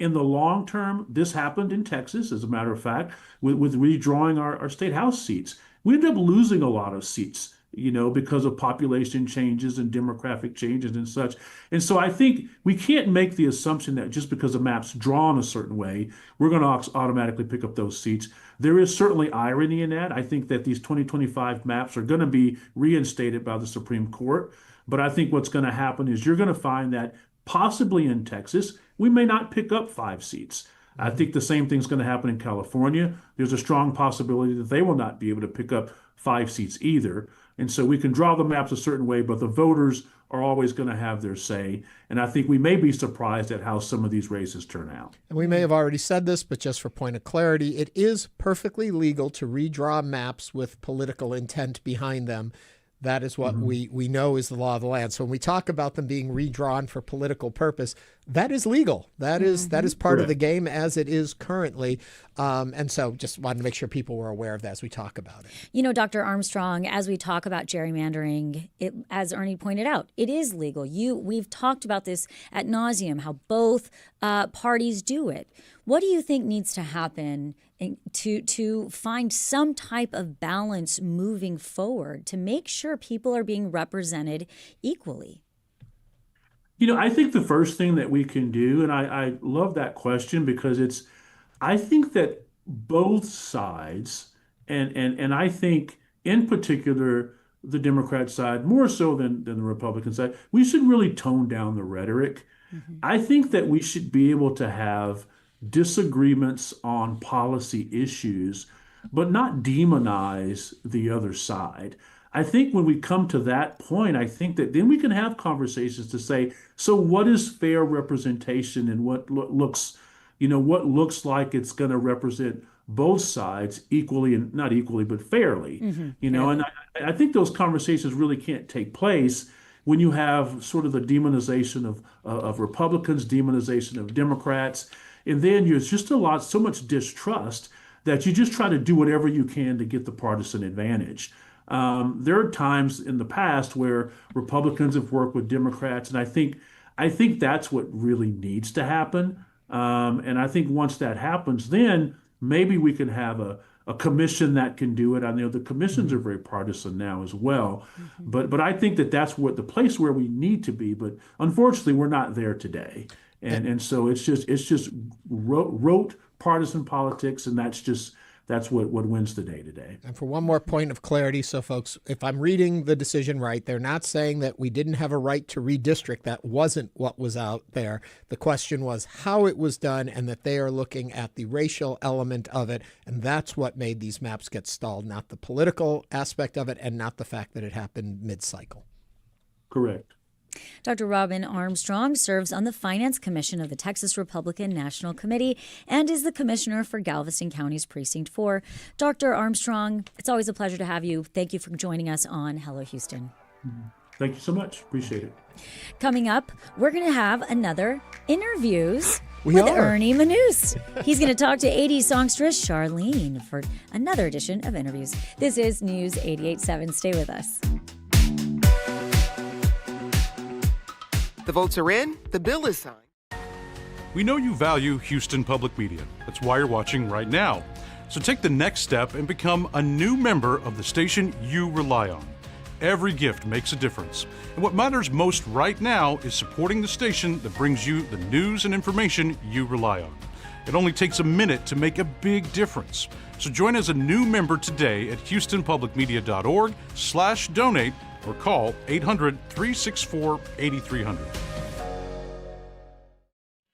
in the long term, this happened in Texas, as a matter of fact, with redrawing our state house seats. We ended up losing a lot of seats, you know, because of population changes and demographic changes and such. And so I think we can't make the assumption that just because a map's drawn a certain way, we're going to automatically pick up those seats. There is certainly irony in that. I think that these 2025 maps are going to be reinstated by the Supreme Court. But I think what's going to happen is you're going to find that possibly in Texas, we may not pick up 5 seats. I think the same thing's going to happen in California. There's a strong possibility that they will not be able to pick up 5 seats either. And so we can draw the maps a certain way, but the voters are always going to have their say. And I think we may be surprised at how some of these races turn out. And we may have already said this, but just for point of clarity, it is perfectly legal to redraw maps with political intent behind them. That is what we know is the law of the land. So when we talk about them being redrawn for political purpose, that is legal. That is part of the game as it is currently. And so just wanted to make sure people were aware of that as we talk about it. You know, Dr. Armstrong, as we talk about gerrymandering, as Ernie pointed out, it is legal. We've talked about this ad nauseum, how both parties do it. What do you think needs to happen to find some type of balance moving forward to make sure people are being represented equally? I think the first thing that we can do, and I love that question because I think that both sides, and I think in particular the Democrat side, more so than the Republican side, we should really tone down the rhetoric. I think that we should be able to have disagreements on policy issues, but not demonize the other side. I think when we come to that point, I think that then we can have conversations to say, so what is fair representation and what looks like it's going to represent both sides equally, and not equally, but fairly. And I think those conversations really can't take place when you have sort of the demonization of Republicans, demonization of Democrats, and then there's just so much distrust that you just try to do whatever you can to get the partisan advantage. There are times in the past where Republicans have worked with Democrats, and I think that's what really needs to happen. And I think once that happens, then maybe we can have a commission that can do it. I know the commissions are very partisan now as well, but I think that's what the place where we need to be. But unfortunately, we're not there today, and so it's just rote partisan politics, and that's what wins the day today. And for one more point of clarity, so folks, if I'm reading the decision right, they're not saying that we didn't have a right to redistrict. That wasn't what was out there. The question was how it was done, and that they are looking at the racial element of it, and that's what made these maps get stalled, not the political aspect of it, and not the fact that it happened mid-cycle. Correct. Dr. Robin Armstrong serves on the Finance Commission of the Texas Republican National Committee and is the commissioner for Galveston County's Precinct 4. Dr. Armstrong, it's always a pleasure to have you. Thank you for joining us on Hello Houston. Thank you so much. Appreciate it. Coming up, we're going to have another InnerVIEWS with Ernie Manouse. He's going to talk to 80s songstress Charlene for another edition of InnerVIEWS. This is News 88.7. Stay with us. The votes are in, the bill is signed. We know you value Houston Public Media. That's why you're watching right now. So take the next step and become a new member of the station you rely on. Every gift makes a difference. And what matters most right now is supporting the station that brings you the news and information you rely on. It only takes a minute to make a big difference. So join as a new member today at houstonpublicmedia.org/donate or call 800-364-8300.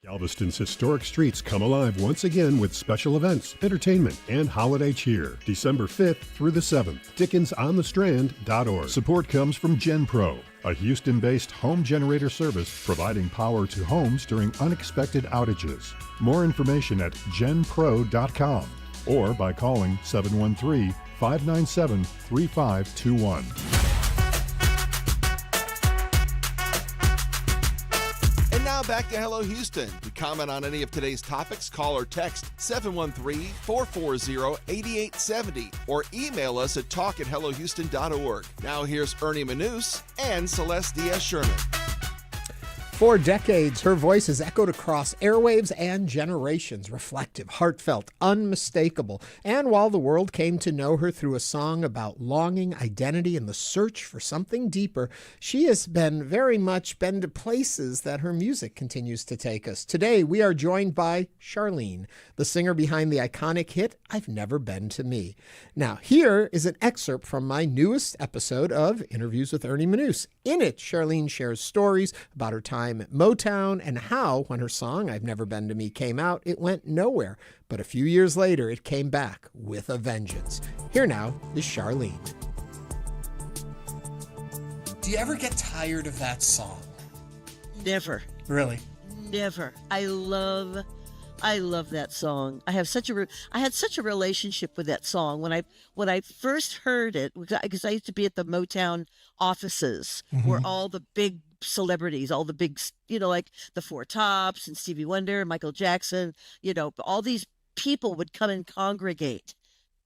Galveston's historic streets come alive once again with special events, entertainment, and holiday cheer. December 5th through the 7th. TickensOnTheStrand.org. Support comes from GenPro, a Houston-based home generator service providing power to homes during unexpected outages. More information at genpro.com or by calling 713-597-3521. Now back to Hello Houston. To comment on any of today's topics, call or text 713-440-8870 or email us at talk@hellohouston.org. Now here's Ernie Manouse and Celeste Diaz-Sherman. For decades, her voice has echoed across airwaves and generations, reflective, heartfelt, unmistakable. And while the world came to know her through a song about longing, identity, and the search for something deeper, she has very much been to places that her music continues to take us. Today, we are joined by Charlene, the singer behind the iconic hit, I've Never Been to Me. Now, here is an excerpt from my newest episode of InnerVIEWS with Ernie Manouse. In it, Charlene shares stories about her time at Motown and how, when her song I've Never Been to Me came out, it went nowhere. But a few years later, it came back with a vengeance. Here now is Charlene. Do you ever get tired of that song? Never. Really? Never. I love that song. I had such a relationship with that song when I first heard it, because I used to be at the Motown offices where all the big celebrities, all the big, like the Four Tops and Stevie Wonder, Michael Jackson, all these people would come and congregate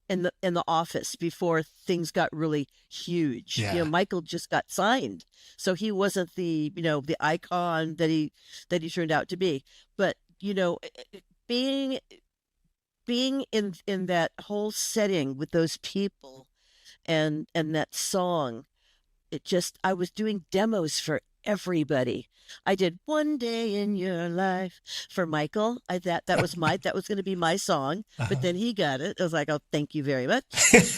in the office before things got really huge. Yeah. Michael just got signed, so he wasn't the the icon that he turned out to be. But being being in that whole setting with those people and that song, I was doing demos for everybody. I did One Day in Your Life for Michael. That was going to be my song, but then he got it. I was like, oh, thank you very much.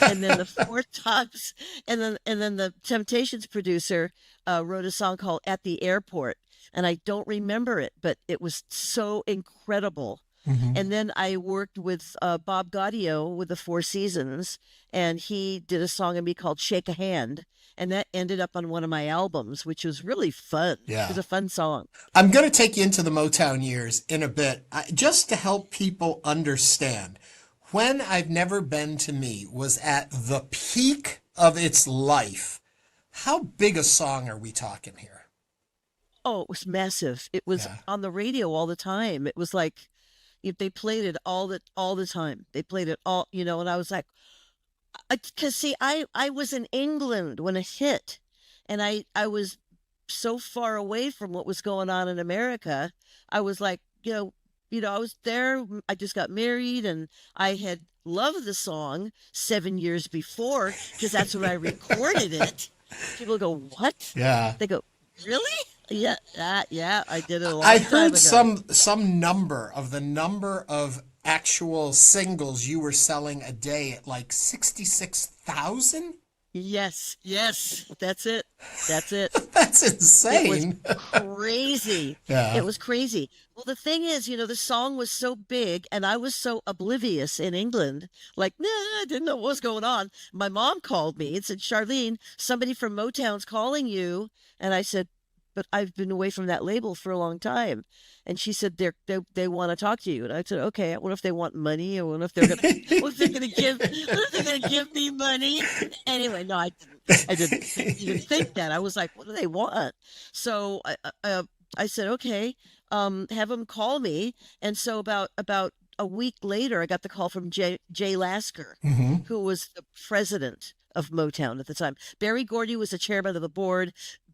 And then the Four Tops, and then the Temptations producer wrote a song called At the Airport, and I don't remember it, but it was so incredible. Mm-hmm. And then I worked with Bob Gaudio with the Four Seasons, and he did a song of me called Shake a Hand. And that ended up on one of my albums, which was really fun. Yeah. It was a fun song. I'm going to take you into the Motown years in a bit, just to help people understand. When I've Never Been to Me was at the peak of its life. How big a song are we talking here? Oh, it was massive. It was on the radio all the time. It was like if they played it all the time. They played it all, and I was like, because see, I was in England when it hit, and I was so far away from what was going on in America. I was like, I was there. I just got married, and I had loved the song 7 years before because that's when I recorded it. People go, "What?" Yeah. They go, "Really?" Yeah, I did it a long I time heard ago. some number of actual singles you were selling a day at like 66,000? Yes, that's it. That's insane. It was crazy. Yeah. It was crazy. Well, the thing is, the song was so big and I was so oblivious in England. Like, I didn't know what was going on. My mom called me and said, Charlene, somebody from Motown's calling you. And I said, but I've been away from that label for a long time. And she said, they want to talk to you. And I said, okay, what if they want money? Or what if they're going to give me money? Anyway, no, I didn't even think that. I was like, what do they want? So I said, okay, have them call me. And so about a week later, I got the call from Jay Lasker, who was the president of Motown at the time. Berry Gordy was the chairman of the board.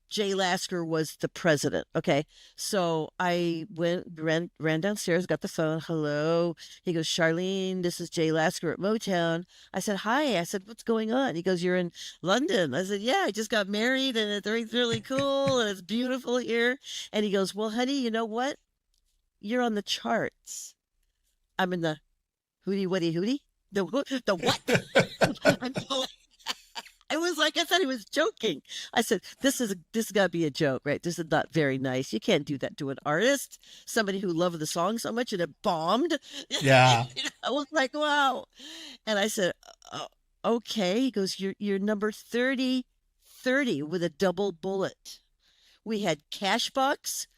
Jay Lasker was the president. Okay. So I ran downstairs, got the phone. Hello. He goes, Charlene, this is Jay Lasker at Motown. I said, hi. I said, what's going on? He goes, you're in London. I said, yeah, I just got married and it's really cool and it's beautiful here. And he goes, well, honey, you know what? You're on the charts. I'm in the hootie, whatty, hootie. The what? I'm going. I was like, I thought he was joking. I said, this has got to be a joke, right? This is not very nice. You can't do that to an artist, somebody who loved the song so much and it bombed. Yeah. I was like, wow. And I said, okay. He goes, you're number 30 with a double bullet. We had Cashbox,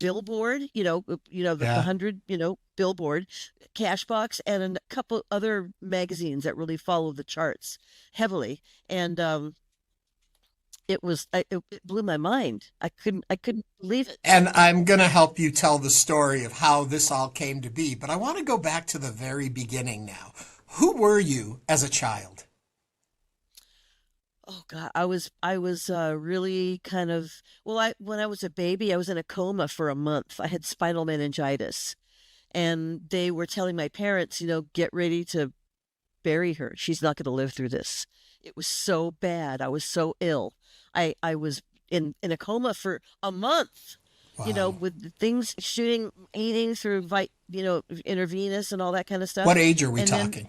Billboard, the 100, Billboard, Cashbox, and a couple other magazines that really follow the charts heavily. And it blew my mind. I couldn't believe it. And I'm going to help you tell the story of how this all came to be, but I want to go back to the very beginning now. Who were you as a child? Oh God, I was really kind of, when I was a baby, I was in a coma for a month. I had spinal meningitis, and they were telling my parents, get ready to bury her. She's not going to live through this. It was so bad. I was so ill. I was in a coma for a month. Wow. With the things eating through intravenous and all that kind of stuff. What age are we talking?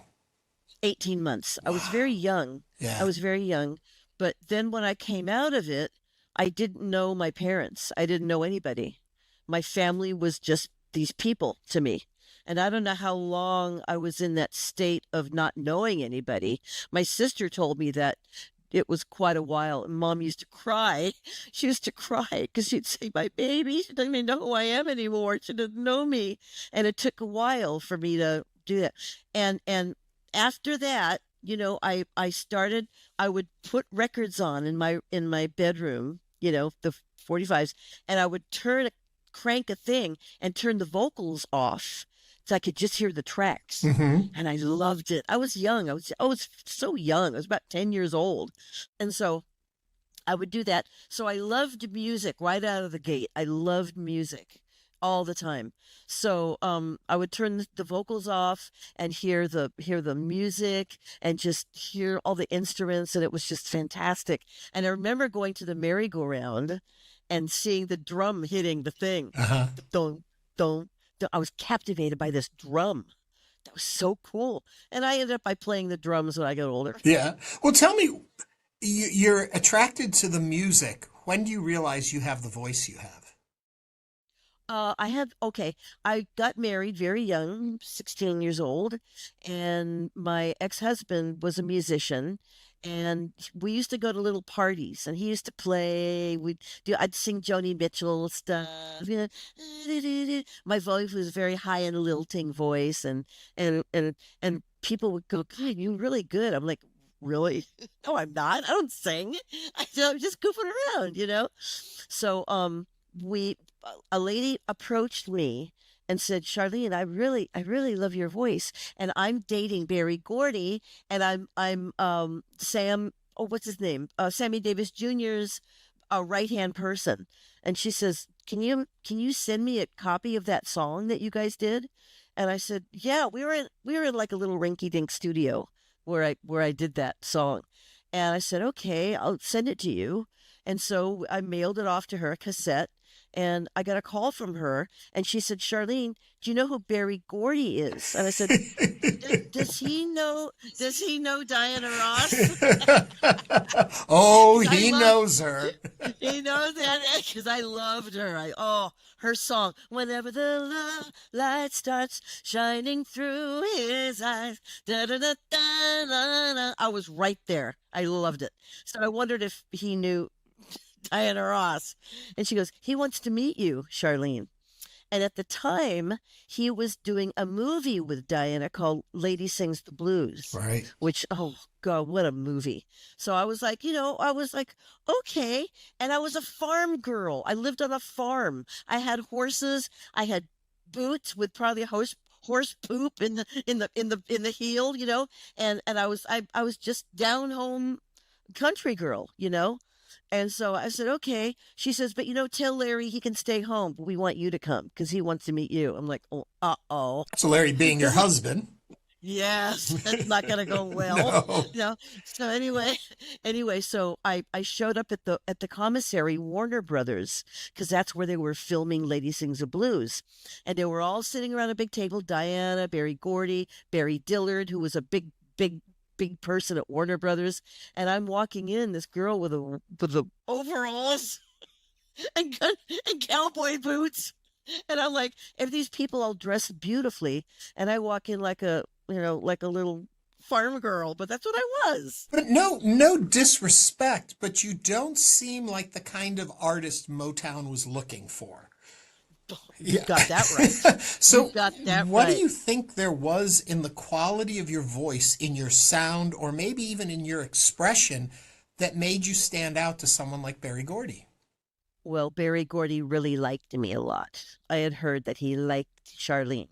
18 months. I was very young. Yeah. I was very young. But then when I came out of it, I didn't know my parents. I didn't know anybody. My family was just these people to me. And I don't know how long I was in that state of not knowing anybody. My sister told me that it was quite a while. And Mom used to cry. She used to cry because she'd say, my baby, she doesn't even know who I am anymore. She doesn't know me. And it took a while for me to do that. And after that, I would put records on in my bedroom, the 45s, and I would crank a thing and turn the vocals off so I could just hear the tracks. And I loved it. I was young. I was so young. I was about 10 years old. And so I would do that. So I loved music right out of the gate. I loved music. all the time. So I would turn the vocals off and hear the music and just hear all the instruments, and it was just fantastic. And I remember going to the merry-go-round and seeing the drum hitting the thing. Dun, dun, dun. I was captivated by this drum. That was so cool. And I ended up by playing the drums when I got older. Yeah. Well, tell me, you're attracted to the music. When do you realize you have the voice you have? I got married very young, 16 years old, and my ex-husband was a musician, and we used to go to little parties, and he used to play. I'd sing Joni Mitchell stuff. My voice was very high and lilting voice, and people would go, "God, you're really good." I'm like, "Really? No, I'm not. I don't sing. I'm just goofing around." So, a lady approached me and said, "Charlene, I really love your voice, and I'm dating Barry Gordy, and I'm Sam, what's his name? Sammy Davis Jr.'s right-hand person." And she says, "Can you send me a copy of that song that you guys did?" And I said, "Yeah, we were in like a little rinky-dink studio where I did that song." And I said, "Okay, I'll send it to you." And so I mailed it off to her, a cassette, and I got a call from her, and she said, "Charlene, do you know who Barry Gordy is?" And I said, does he know Diana Ross?" Oh, he knows her. He knows that because I loved her. Her song, "Whenever the light starts shining through his eyes, da da da da da da." I was right there. I loved it. So I wondered if he knew Diana Ross. And she goes, "He wants to meet you, Charlene." And at the time, he was doing a movie with Diana called Lady Sings the Blues. Right. Which, oh God, what a movie. So I was like, okay. And I was a farm girl. I lived on a farm. I had horses. I had boots with probably horse poop in the heel, and I was just down home country girl, And so I said, "Okay." She says, "But tell Larry he can stay home, but we want you to come because he wants to meet you." I'm like, "Oh, uh-oh." So Larry being your husband. Yes, that's not gonna go well. No. So anyway, so I showed up at the commissary, Warner Brothers, because that's where they were filming Lady Sings the Blues, and they were all sitting around a big table. Diana, Barry Gordy, Barry Dillard, who was a big person at Warner Brothers, and I'm walking in, this girl with the overalls and cowboy boots, and I'm like, if these people all dressed beautifully, and I walk in like a little farm girl, but that's what I was. But no disrespect, but you don't seem like the kind of artist Motown was looking for. You got that right. So you got that what right. do you think there was in the quality of your voice, in your sound, or maybe even in your expression that made you stand out to someone like Barry Gordy? Well, Barry Gordy really liked me a lot. I had heard that he liked Charlene.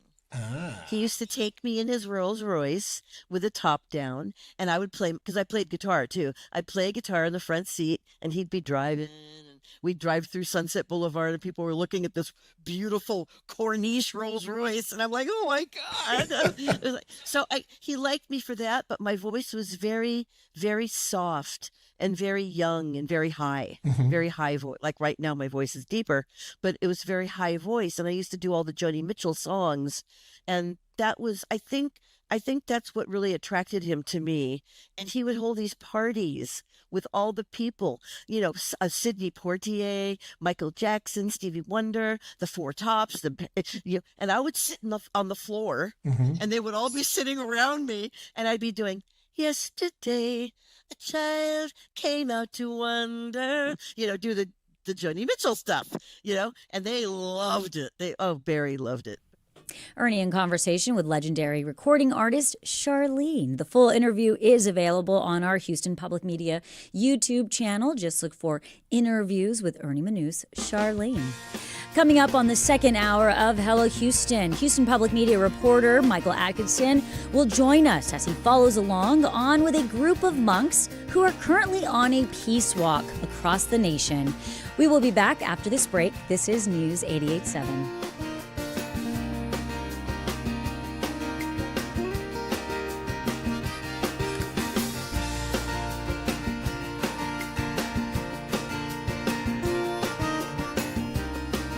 He used to take me in his Rolls Royce with the top down, and I would play, because I played guitar too. I'd play guitar in the front seat, and he'd be driving, and we'd drive through Sunset Boulevard, and people were looking at this beautiful Corniche Rolls Royce, and I'm like, "Oh my God." So he liked me for that, but my voice was very, very soft and very young and very high, very high voice. Like right now, my voice is deeper, but it was very high voice. And I used to do all the Joni Mitchell songs. And that was, I think that's what really attracted him to me. And he would hold these parties with all the people, Sidney Poitier, Michael Jackson, Stevie Wonder, the Four Tops, and I would sit on the floor, and they would all be sitting around me, and I'd be doing, "Yesterday, a child came out to wonder," do the Joni Mitchell stuff, and they loved it. Barry loved it. Ernie in conversation with legendary recording artist Charlene. The full interview is available on our Houston Public Media YouTube channel. Just look for InnerVIEWS with Ernie Manouse, Charlene. Coming up on the second hour of Hello Houston, Houston Public Media reporter Michael Adkison will join us as he follows along on with a group of monks who are currently on a peace walk across the nation. We will be back after this break. This is News 88.7.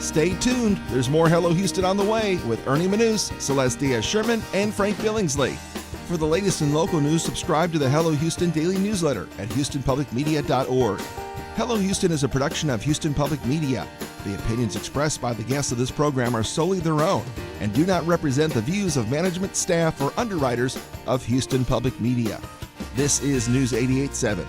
Stay tuned. There's more Hello Houston on the way with Ernie Manouse, Celeste Diaz-Sherman, and Frank Billingsley. For the latest in local news, subscribe to the Hello Houston daily newsletter at houstonpublicmedia.org. Hello Houston is a production of Houston Public Media. The opinions expressed by the guests of this program are solely their own and do not represent the views of management, staff, or underwriters of Houston Public Media. This is News 88.7.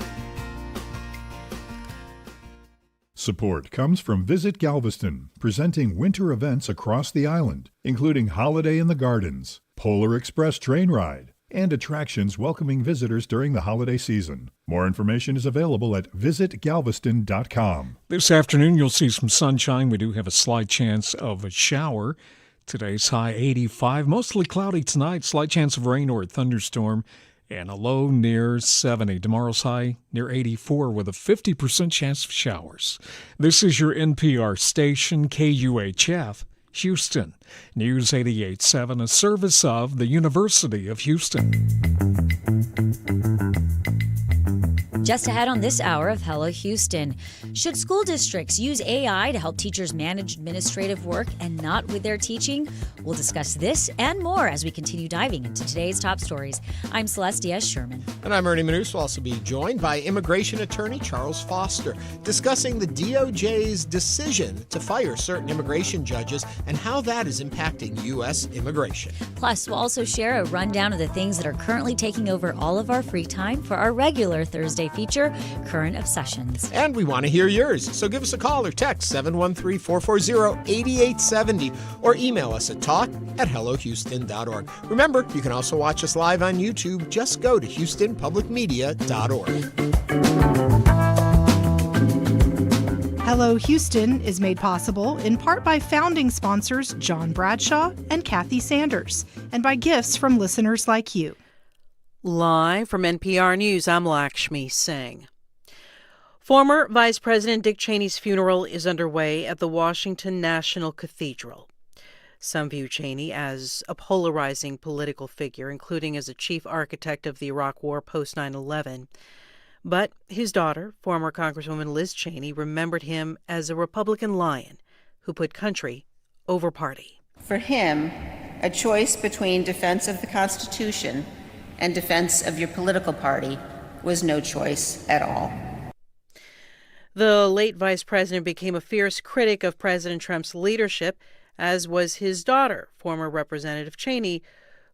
Support comes from Visit Galveston, presenting winter events across the island, including Holiday in the Gardens, Polar Express train ride, and attractions welcoming visitors during the holiday season. More information is available at visitgalveston.com. This afternoon, you'll see some sunshine. We do have a slight chance of a shower. Today's high 85, mostly cloudy tonight, slight chance of rain or a thunderstorm, and a low near 70. Tomorrow's high near 84 with a 50% chance of showers. This is your NPR station, KUHF, Houston. News 88.7, a service of the University of Houston. Just ahead on this hour of Hello Houston. Should school districts use AI to help teachers manage administrative work and not with their teaching? We'll discuss this and more as we continue diving into today's top stories. I'm Celeste Diaz-Sherman. And I'm Ernie Manouse. We'll also be joined by immigration attorney Charles Foster, discussing the DOJ's decision to fire certain immigration judges and how that is impacting U.S. immigration. Plus, we'll also share a rundown of the things that are currently taking over all of our free time for our regular Thursday feature, Current Obsessions. And we want to hear yours, so give us a call or text 713-440-8870 or email us at talk@hellohouston.org. Remember, you can also watch us live on YouTube. Just go to houstonpublicmedia.org. Hello Houston is made possible in part by founding sponsors John Bradshaw and Kathy Sanders, and by gifts from listeners like you. Live from NPR News, I'm Lakshmi Singh. Former Vice President Dick Cheney's funeral is underway at the Washington National Cathedral. Some view Cheney as a polarizing political figure, including as a chief architect of the Iraq War post 9/11. But his daughter, former Congresswoman Liz Cheney, remembered him as a Republican lion who put country over party. For him, a choice between defense of the Constitution and defense of your political party was no choice at all. The late vice president became a fierce critic of President Trump's leadership, as was his daughter, former Representative Cheney,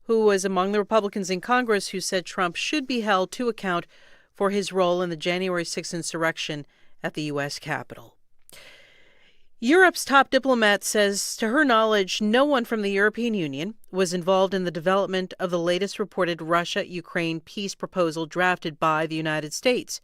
who was among the Republicans in Congress who said Trump should be held to account for his role in the January 6th insurrection at the U.S. Capitol. Europe's top diplomat says, to her knowledge, no one from the European Union was involved in the development of the latest reported Russia-Ukraine peace proposal drafted by the United States.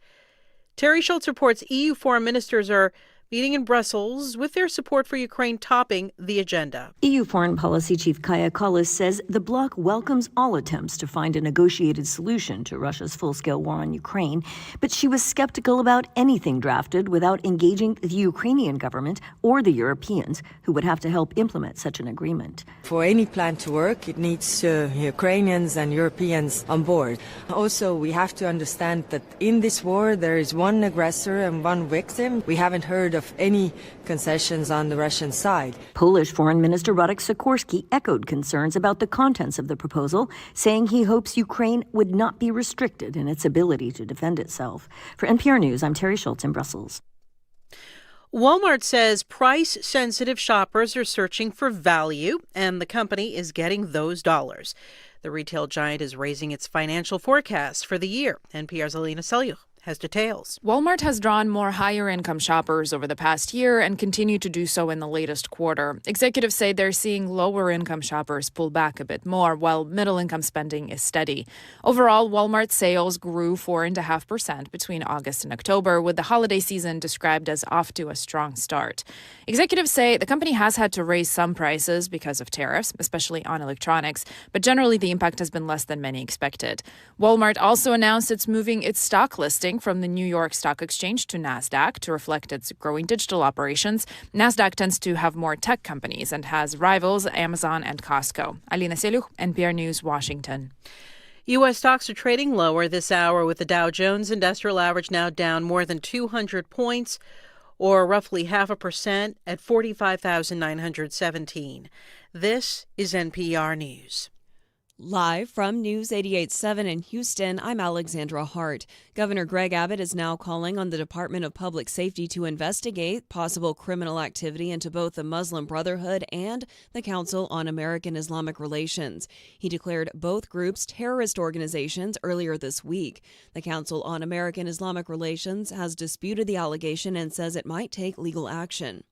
Terry Schultz reports EU foreign ministers are meeting in Brussels with their support for Ukraine topping the agenda. EU Foreign Policy Chief Kaja Kallas says the bloc welcomes all attempts to find a negotiated solution to Russia's full-scale war on Ukraine, but she was skeptical about anything drafted without engaging the Ukrainian government or the Europeans, who would have to help implement such an agreement. For any plan to work, it needs Ukrainians and Europeans on board. Also, we have to understand that in this war, there is one aggressor and one victim. We haven't heard of any concessions on the Russian side. Polish Foreign Minister Radek Sikorski echoed concerns about the contents of the proposal, saying he hopes Ukraine would not be restricted in its ability to defend itself. For NPR News, I'm Terry Schultz in Brussels. Walmart says price-sensitive shoppers are searching for value, and the company is getting those dollars. The retail giant is raising its financial forecast for the year. NPR's Alina Selyukh has details. Walmart has drawn more higher-income shoppers over the past year and continued to do so in the latest quarter. Executives say they're seeing lower-income shoppers pull back a bit more, while middle-income spending is steady. Overall, Walmart sales grew 4.5% between August and October, with the holiday season described as off to a strong start. Executives say the company has had to raise some prices because of tariffs, especially on electronics, but generally the impact has been less than many expected. Walmart also announced it's moving its stock listing from the New York Stock Exchange to NASDAQ to reflect its growing digital operations. NASDAQ tends to have more tech companies and has rivals Amazon and Costco. Alina Seluch, NPR News, Washington. U.S. stocks are trading lower this hour, with the Dow Jones Industrial Average now down more than 200 points, or roughly 0.5% at 45,917. This is NPR News. Live from News 88.7 in Houston, I'm Alexandra Hart. Governor Greg Abbott is now calling on the Department of Public Safety to investigate possible criminal activity into both the Muslim Brotherhood and the Council on American Islamic Relations. He declared both groups terrorist organizations earlier this week. The Council on American Islamic Relations has disputed the allegation and says it might take legal action.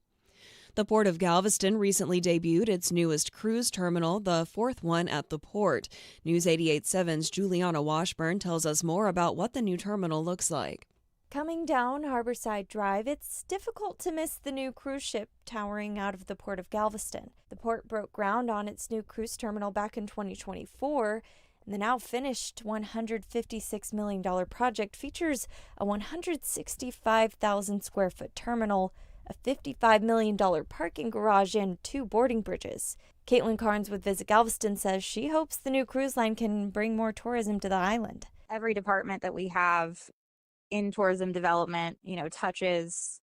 The Port of Galveston recently debuted its newest cruise terminal, the fourth one at the port. News 88.7's Juliana Washburn tells us more about what the new terminal looks like. Coming down Harborside Drive, it's difficult to miss the new cruise ship towering out of the Port of Galveston. The port broke ground on its new cruise terminal back in 2024. And the now finished $156 million project features a 165,000 square foot terminal, a $55 million parking garage, and 2 boarding bridges. Caitlin Carnes with Visit Galveston says she hopes the new cruise line can bring more tourism to the island. Every department that we have in tourism development, touches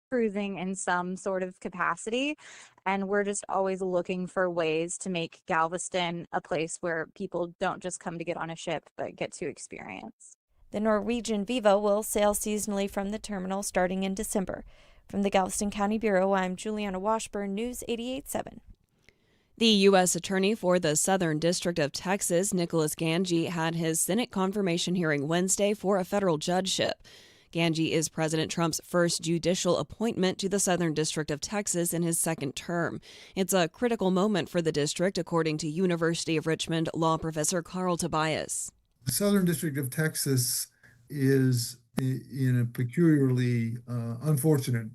cruising in some sort of capacity. And we're just always looking for ways to make Galveston a place where people don't just come to get on a ship, but get to experience. The Norwegian Viva will sail seasonally from the terminal starting in December. From the Galveston County Bureau, I'm Juliana Washburn, News 88.7. The U.S. Attorney for the Southern District of Texas, Nicholas Ganji, had his Senate confirmation hearing Wednesday for a federal judgeship. Ganji is President Trump's first judicial appointment to the Southern District of Texas in his second term. It's a critical moment for the district, according to University of Richmond law professor Carl Tobias. The Southern District of Texas is in a peculiarly unfortunate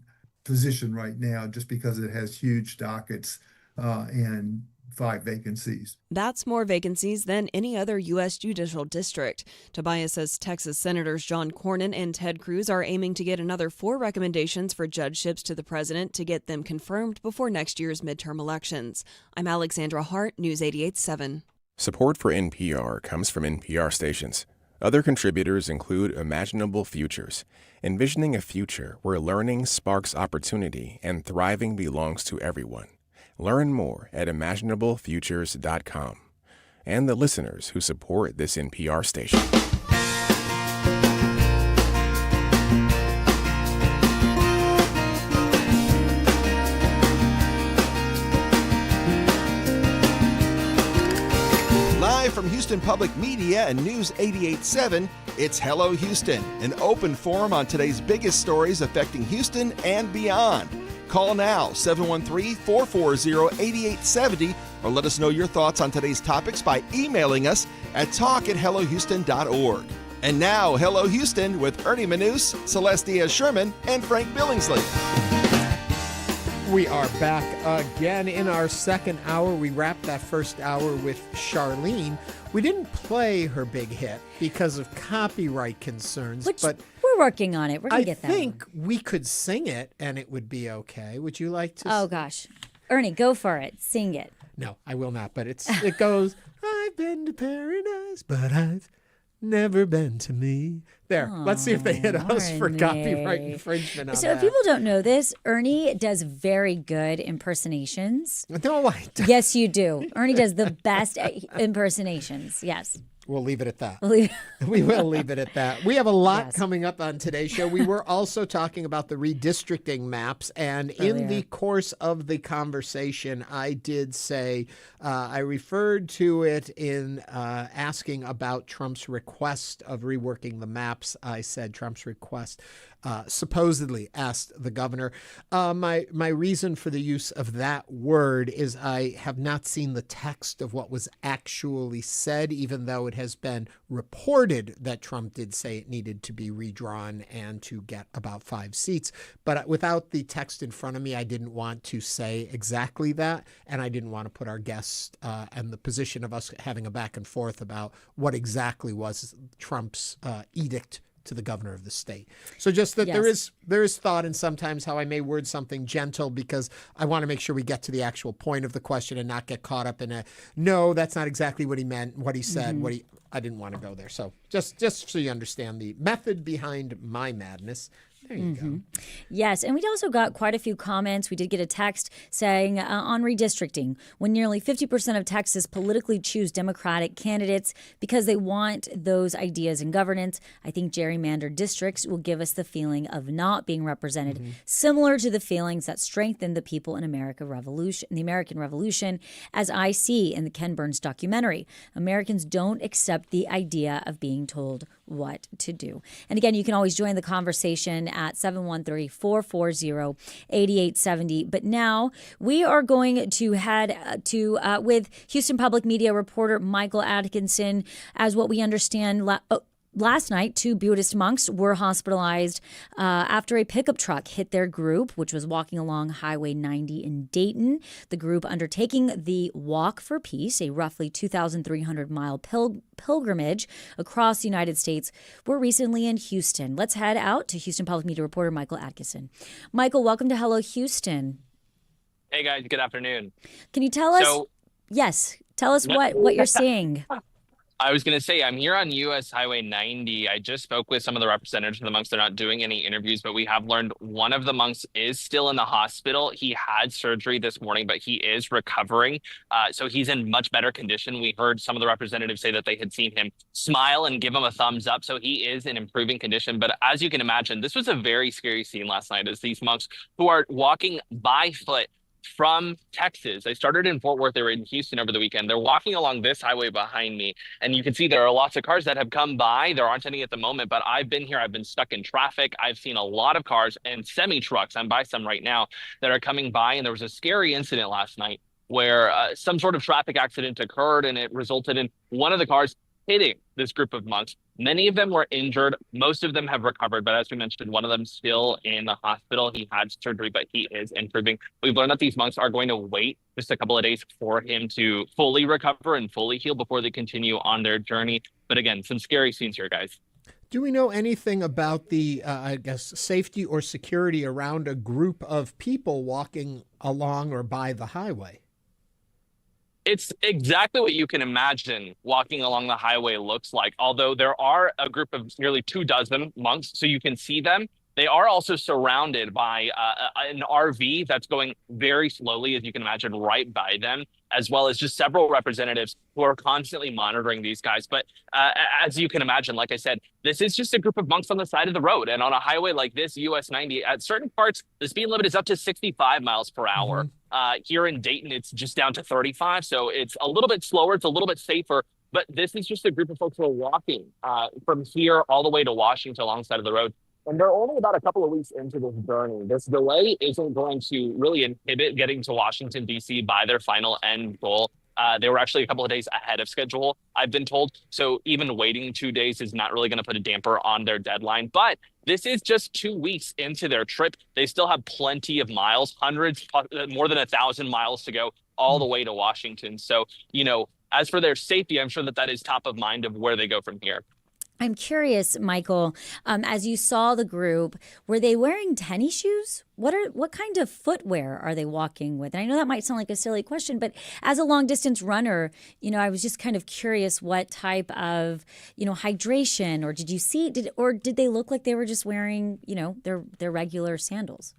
position right now just because it has huge dockets and 5 vacancies. That's more vacancies than any other U.S. judicial district. Tobias says Texas Senators John Cornyn and Ted Cruz are aiming to get another 4 recommendations for judgeships to the president to get them confirmed before next year's midterm elections. I'm Alexandra Hart, News 88.7. Support for NPR comes from NPR stations. Other contributors include Imaginable Futures, envisioning a future where learning sparks opportunity and thriving belongs to everyone. Learn more at imaginablefutures.com. And the listeners who support this NPR station. From Houston Public Media and News 88.7, it's Hello Houston, an open forum on today's biggest stories affecting Houston and beyond. Call now, 713-440-8870, or let us know your thoughts on today's topics by emailing us at talk@hellohouston.org. And now, Hello Houston with Ernie Manouse, Celeste Diaz-Sherman, and Frank Billingsley. We are back again in our second hour. We wrapped that first hour with Charlene. We didn't play her big hit because of copyright concerns, but we're working on it. We're going to get that. I think we could sing it and it would be okay. Would you like to? Oh, gosh. Ernie, go for it. Sing it. No, I will not, but it goes, I've been to paradise, but I've never been to me. There, let's see if they hit us for copyright infringement on So that. if people don't know this, Ernie does very good impersonations. No, I don't. Yes, you do. Ernie does the best impersonations. Yes. We'll leave it at that. We will leave it at that. We have a lot coming up on today's show. We were also talking about the redistricting maps, and in the course of the conversation, I did say I referred to it in asking about Trump's request of reworking the map perhaps I said Trump's request supposedly asked the governor. My reason for the use of that word is I have not seen the text of what was actually said, even though it has been reported that Trump did say it needed to be redrawn and to get about 5 seats. But without the text in front of me, I didn't want to say exactly that, and I didn't want to put our guests and the position of us having a back and forth about what exactly was Trump's edict to the governor of the state. So just that there is thought in sometimes how I may word something gentle, because I want to make sure we get to the actual point of the question and not get caught up in a, no, that's not exactly what he meant, what he said, I didn't want to go there. So just so you understand the method behind my madness. There you go. Yes, and we also got quite a few comments. We did get a text saying on redistricting, when nearly 50% of Texas politically choose Democratic candidates because they want those ideas in governance, I think gerrymandered districts will give us the feeling of not being represented, similar to the feelings that strengthened the people in the American Revolution, as I see in the Ken Burns documentary. Americans don't accept the idea of being told what to do. And again, you can always join the conversation at 713-440-8870. But now we are going to head to with Houston Public Media reporter Michael Adkison. As what we understand, last night, 2 Buddhist monks were hospitalized after a pickup truck hit their group, which was walking along Highway 90 in Dayton. The group undertaking the Walk for Peace, a roughly 2,300-mile pilgrimage across the United States, were recently in Houston. Let's head out to Houston Public Media reporter Michael Adkison. Michael, welcome to Hello Houston. Hey, guys. Good afternoon. Can you tell us? Yes. Tell us what you're seeing. I was going to say, I'm here on US Highway 90. I just spoke with some of the representatives from the monks. They're not doing any interviews, but we have learned one of the monks is still in the hospital. He had surgery this morning, but he is recovering. So he's in much better condition. We heard some of the representatives say that they had seen him smile and give him a thumbs up. So he is in improving condition. But as you can imagine, this was a very scary scene last night as these monks who are walking by foot from Texas. They started in Fort Worth. They were in Houston over the weekend. They're walking along this highway behind me, and you can see there are lots of cars that have come by. There aren't any at the moment, but I've been here. I've been stuck in traffic. I've seen a lot of cars and semi-trucks. I'm by some right now that are coming by, and there was a scary incident last night where some sort of traffic accident occurred, and it resulted in one of the cars hitting this group of monks. Many of them were injured. Most of them have recovered, but as we mentioned, one of them still in the hospital. He had surgery, but he is improving. We've learned that these monks are going to wait just a couple of days for him to fully recover and fully heal before they continue on their journey. But again, some scary scenes here, guys. Do we know anything about the, safety or security around a group of people walking along or by the highway? It's exactly what you can imagine walking along the highway looks like, although there are a group of nearly 24 monks, so you can see them. They are also surrounded by an RV that's going very slowly, as you can imagine, right by them, as well as just several representatives who are constantly monitoring these guys. But as you can imagine, like I said, this is just a group of monks on the side of the road. And on a highway like this, US 90, at certain parts, the speed limit is up to 65 miles per hour. Here in Dayton, it's just down to 35. So it's a little bit slower. It's a little bit safer. But this is just a group of folks who are walking from here all the way to Washington alongside of the road. And they're only about a couple of weeks into this journey. This delay isn't going to really inhibit getting to Washington, D.C. by their final end goal. They were actually a couple of days ahead of schedule, I've been told. So even waiting 2 days is not really going to put a damper on their deadline. But this is just 2 weeks into their trip. They still have plenty of miles, hundreds, more than 1,000 miles to go all the way to Washington. So, as for their safety, I'm sure that is top of mind of where they go from here. I'm curious, Michael, as you saw the group, were they wearing tennis shoes? What kind of footwear are they walking with? And I know that might sound like a silly question, but as a long distance runner, I was just kind of curious what type of, hydration, or did you see, did they look like they were just wearing, their regular sandals?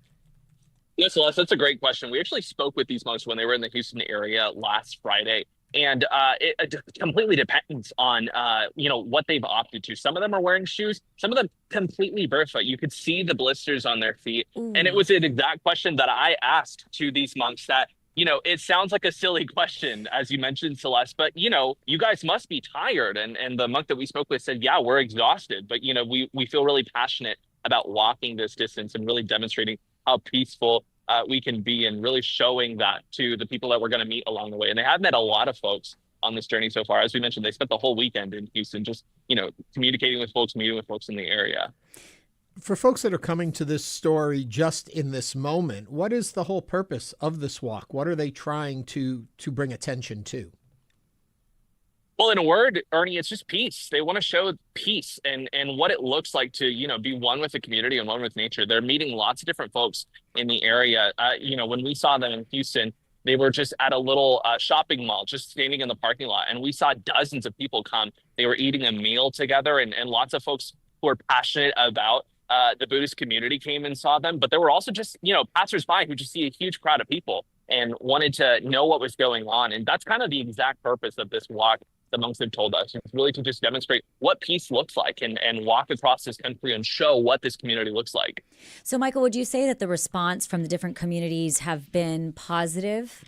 No, Celeste, that's a great question. We actually spoke with these monks when they were in the Houston area last Friday. And it completely depends on, what they've opted to. Some of them are wearing shoes. Some of them completely barefoot. You could see the blisters on their feet. Ooh. And it was an exact question that I asked to these monks that It sounds like a silly question, as you mentioned, Celeste, but, you guys must be tired. And the monk that we spoke with said, yeah, we're exhausted, but, we feel really passionate about walking this distance and really demonstrating how peaceful we can be, and really showing that to the people that we're going to meet along the way. And they have met a lot of folks on this journey so far. As we mentioned, they spent the whole weekend in Houston, just, communicating with folks, meeting with folks in the area. For folks that are coming to this story just in this moment, what is the whole purpose of this walk? What are they trying to bring attention to? Well, in a word, Ernie, it's just peace. They want to show peace and what it looks like to, be one with the community and one with nature. They're meeting lots of different folks in the area. When we saw them in Houston, they were just at a little shopping mall, just standing in the parking lot. And we saw dozens of people come. They were eating a meal together, and lots of folks who are passionate about the Buddhist community came and saw them. But there were also just, passersby who just see a huge crowd of people and wanted to know what was going on. And that's kind of the exact purpose of this walk. The monks have told us it's really to just demonstrate what peace looks like and walk across this country and show what this community looks like. So, Michael, would you say that the response from the different communities have been positive?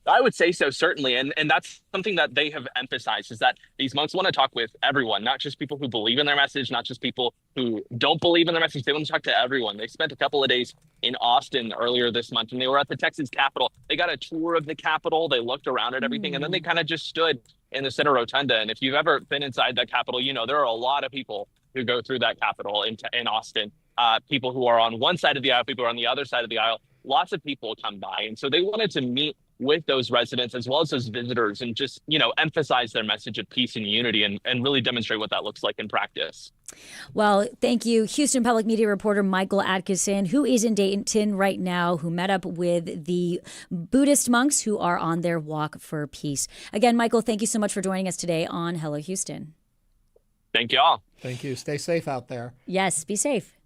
I would say so, certainly. And that's something that they have emphasized, is that these monks want to talk with everyone, not just people who believe in their message, not just people who don't believe in their message. They want to talk to everyone. They spent a couple of days in Austin earlier this month, and they were at the Texas Capitol. They got a tour of the Capitol. They looked around at everything, and then they kind of just stood in the center rotunda. And if you've ever been inside that Capitol, there are a lot of people who go through that Capitol in Austin. People who are on one side of the aisle, people who are on the other side of the aisle. Lots of people come by. And so they wanted to meet with those residents as well as those visitors and just, emphasize their message of peace and unity and really demonstrate what that looks like in practice. Well, thank you, Houston Public Media reporter Michael Adkison, who is in Dayton right now, who met up with the Buddhist monks who are on their walk for peace. Again, Michael, thank you so much for joining us today on Hello Houston. Thank you all. Thank you. Stay safe out there. Yes, be safe.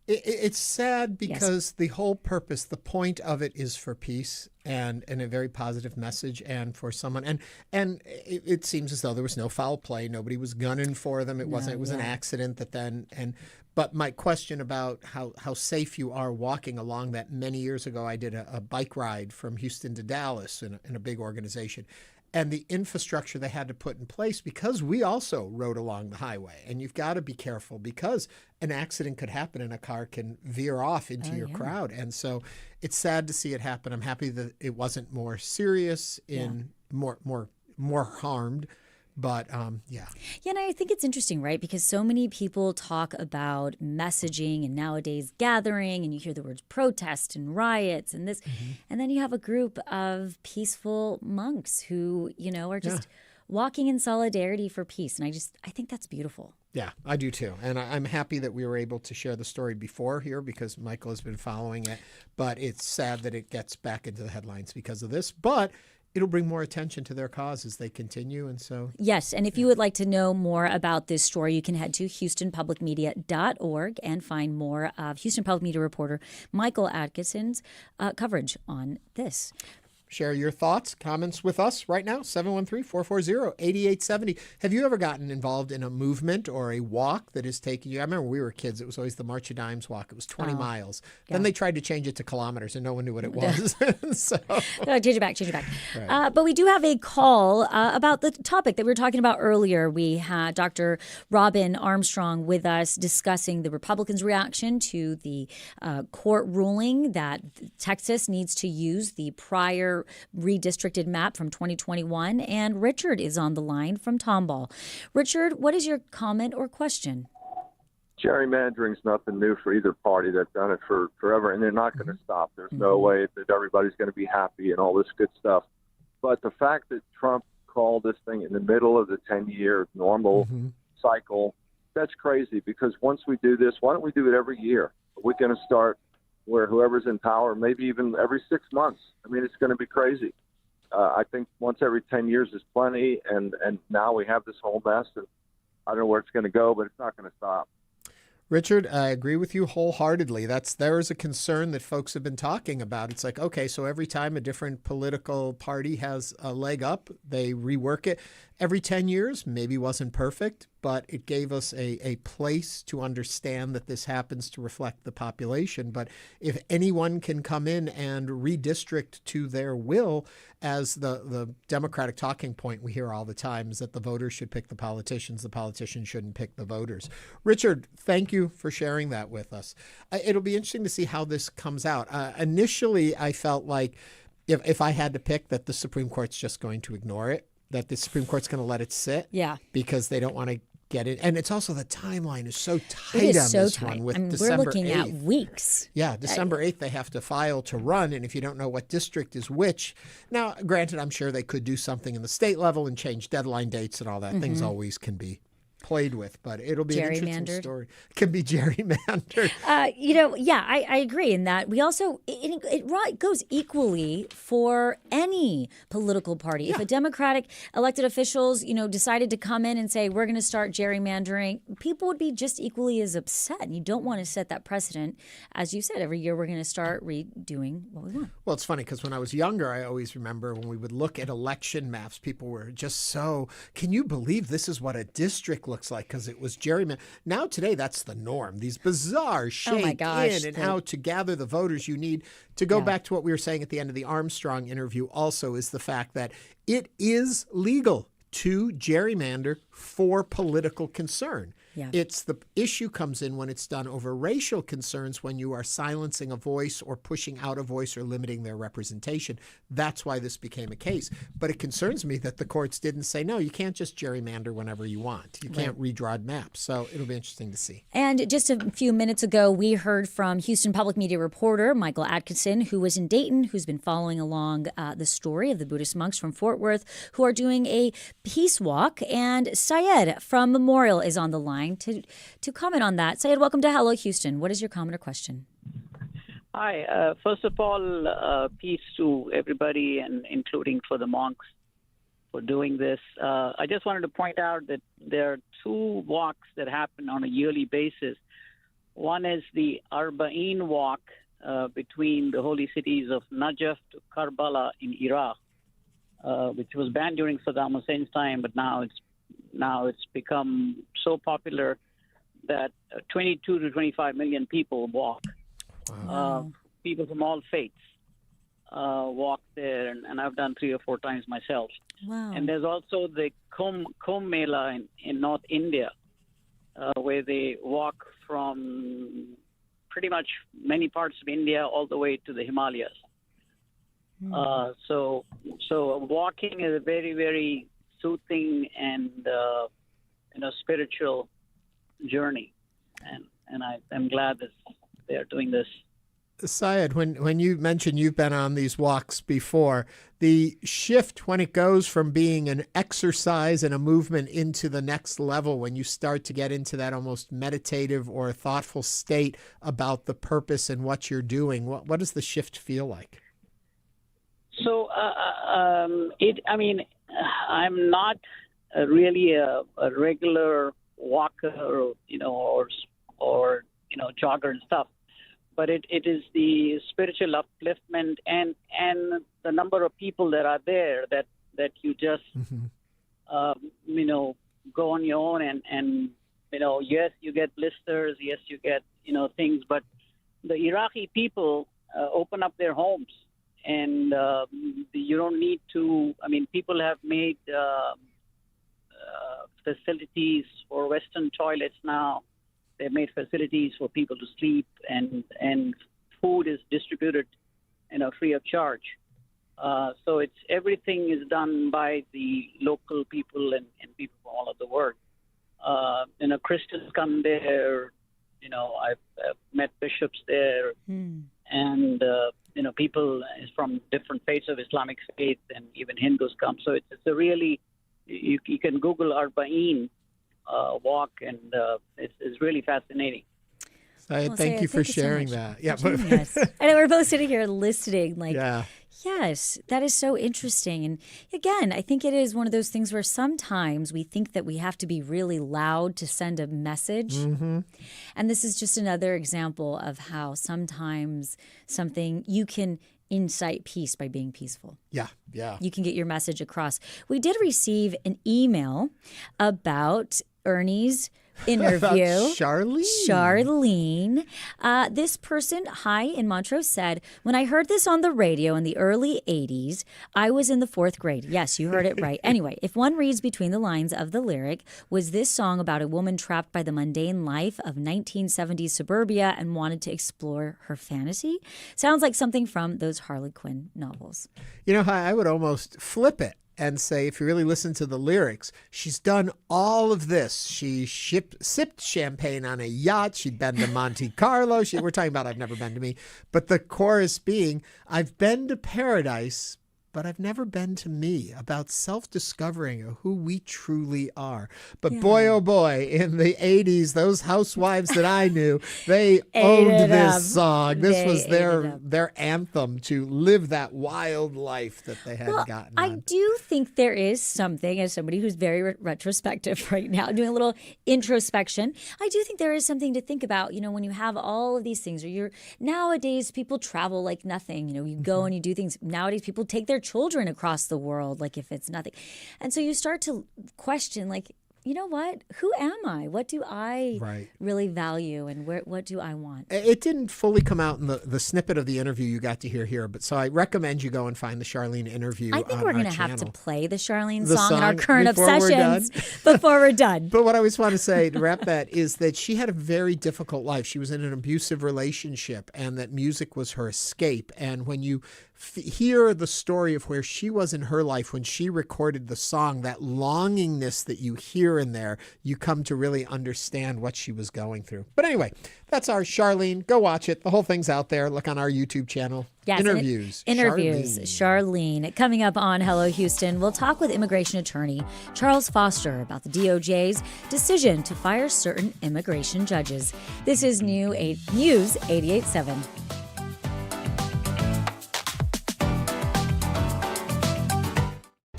It's sad because the whole purpose, the point of it is for peace and a very positive message, and for someone. And it seems as though there was no foul play. Nobody was gunning for them. It wasn't. It was an accident that then. But my question about how safe you are walking along that, many years ago, I did a bike ride from Houston to Dallas in a big organization. And the infrastructure they had to put in place, because we also rode along the highway. And you've got to be careful, because an accident could happen and a car can veer off into your crowd. And so it's sad to see it happen. I'm happy that it wasn't more serious, more harmed. But Yeah, and I think it's interesting, right? Because so many people talk about messaging and nowadays gathering, and you hear the words protest and riots and this. And then you have a group of peaceful monks who, are just walking in solidarity for peace. And I think that's beautiful. Yeah, I do too. And I'm happy that we were able to share the story before here, because Michael has been following it. But it's sad that it gets back into the headlines because of this. But it'll bring more attention to their cause as they continue. And so, yes. And if you would like to know more about this story, you can head to HoustonPublicMedia.org and find more of Houston Public Media reporter Michael Adkison's coverage on this. Share your thoughts, comments with us right now, 713-440-8870. Have you ever gotten involved in a movement or a walk that has taken you? I remember when we were kids, it was always the March of Dimes walk. It was 20 miles. Yeah. Then they tried to change it to kilometers and no one knew what it was. So. Change it back. Right. But we do have a call about the topic that we were talking about earlier. We had Dr. Robin Armstrong with us discussing the Republicans' reaction to the court ruling that Texas needs to use the prior redistricted map from 2021. And Richard is on the line from Tomball. Richard, what is your comment or question? Gerrymandering's nothing new for either party. They've done it for forever, and they're not going to stop. There's no way that everybody's going to be happy and all this good stuff. But the fact that Trump called this thing in the middle of the 10-year normal cycle, that's crazy, because once we do this, why don't we do it every year? We're going to start where whoever's in power, maybe even every 6 months. I mean, it's going to be crazy. I think once every 10 years is plenty, and now we have this whole mess, and I don't know where it's going to go, but it's not going to stop. Richard, I agree with you wholeheartedly. There is a concern that folks have been talking about. It's like, okay, so every time a different political party has a leg up, they rework it. Every 10 years maybe wasn't perfect, but it gave us a place to understand that this happens to reflect the population. But if anyone can come in and redistrict to their will, as the Democratic talking point we hear all the time is that the voters should pick the politicians shouldn't pick the voters. Richard, thank you for sharing that with us. It'll be interesting to see how this comes out. Initially, I felt like if I had to pick, that the Supreme Court's just going to ignore it, that the Supreme Court's going to let it sit because they don't want to get it. And it's also the timeline is so tight on this one with December 8th. We're looking at weeks. Yeah, December 8th they have to file to run, and if you don't know what district is which. Now, granted, I'm sure they could do something in the state level and change deadline dates and all that. Things always can be played with, but it'll be an interesting story. It can be gerrymandered. I agree in that. We also, it goes equally for any political party. If a Democratic elected officials, decided to come in and say, we're going to start gerrymandering, people would be just equally as upset. And you don't want to set that precedent. As you said, every year we're going to start redoing what we want. Well, it's funny because when I was younger, I always remember when we would look at election maps, people were just so, can you believe this is what a district looks like, because it was gerrymandered. Now today that's the norm. These bizarre shake in and out to gather the voters you need. To go back to what we were saying at the end of the Armstrong interview also is the fact that it is legal to gerrymander for political concern. Yeah. It's the issue comes in when it's done over racial concerns, when you are silencing a voice or pushing out a voice or limiting their representation. That's why this became a case. But it concerns me that the courts didn't say, no, you can't just gerrymander whenever you want. You can't redraw maps. So it'll be interesting to see. And just a few minutes ago, we heard from Houston Public Media reporter Michael Adkison, who was in Dayton, who's been following along the story of the Buddhist monks from Fort Worth who are doing a peace walk. And Syed from Memorial is on the line to comment on that. Syed, welcome to Hello Houston. What is your comment or question? Hi. First of all, peace to everybody, and including for the monks for doing this. I just wanted to point out that there are two walks that happen on a yearly basis. One is the Arba'in walk between the holy cities of Najaf to Karbala in Iraq, which was banned during Saddam Hussein's time, but now it's become so popular that 22 to 25 million people walk. Wow. People from all faiths walk there, and I've done 3 or 4 times myself. Wow. And there's also the Kumbh Mela in North India, where they walk from pretty much many parts of India all the way to the Himalayas. So walking is a very, very soothing and spiritual journey, and I'm glad that they're doing this. Syed, when you mentioned you've been on these walks before, the shift when it goes from being an exercise and a movement into the next level, when you start to get into that almost meditative or thoughtful state about the purpose and what you're doing, what does the shift feel like? So, I'm not really a regular walker or jogger and stuff, but it is the spiritual upliftment and the number of people that are there that you just go on your own and yes, you get blisters, yes, you get things, but the Iraqi people open up their homes. And you don't need to, people have made facilities for Western toilets now. They've made facilities for people to sleep, and food is distributed, free of charge. So everything is done by the local people and people from all over the world. Christians come there, I've met bishops there, and people from different faiths of Islamic faith, and even Hindus come. So it's a really, you can Google Arba'in walk, and it's really fascinating. Thank you for sharing that. Yeah, I know we're both sitting here listening. Yes, that is so interesting. And again, I think it is one of those things where sometimes we think that we have to be really loud to send a message. Mm-hmm. And this is just another example of how sometimes you can incite peace by being peaceful. Yeah. You can get your message across. We did receive an email about Ernie's interview. About Charlene. This person, hi in Montrose, said, when I heard this on the radio in the early 80s, I was in the 4th grade. Yes, you heard it right. Anyway, if one reads between the lines of the lyric, was this song about a woman trapped by the mundane life of 1970s suburbia and wanted to explore her fantasy? Sounds like something from those Harley Quinn novels. You know, I would almost flip it and say, if you really listen to the lyrics, she's done all of this. She sipped champagne on a yacht. She'd been to Monte Carlo. We're talking about I've never been to me. But the chorus being, I've been to paradise, but I've never been to me, about self-discovering of who we truly are. But boy, oh boy, in the 80s, those housewives that I knew, they owned this song. This was their anthem to live that wild life that they had gotten on. I do think there is something, as somebody who's very retrospective right now, doing a little introspection, I do think there is something to think about, you know, when you have all of these things, or nowadays people travel like nothing, you know, you go and you do things. Nowadays people take their children across the world like if it's nothing. And so you start to question, like, you know what? Who am I? What do I really value, and what do I want? It didn't fully come out in the snippet of the interview you got to hear here, but so I recommend you go and find the Charlene interview. I think we're going to have to play the Charlene song in our current obsessions before we're done. But what I always want to say to wrap that is that she had a very difficult life. She was in an abusive relationship, and that music was her escape. And when you hear the story of where she was in her life when she recorded the song, that longingness that you hear in there, you come to really understand what she was going through. But anyway, that's our Charlene. Go watch it. The whole thing's out there. Look on our YouTube channel. Yes, InnerVIEWS. Charlene. Coming up on Hello Houston, we'll talk with immigration attorney Charles Foster about the DOJ's decision to fire certain immigration judges. This is News 88.7.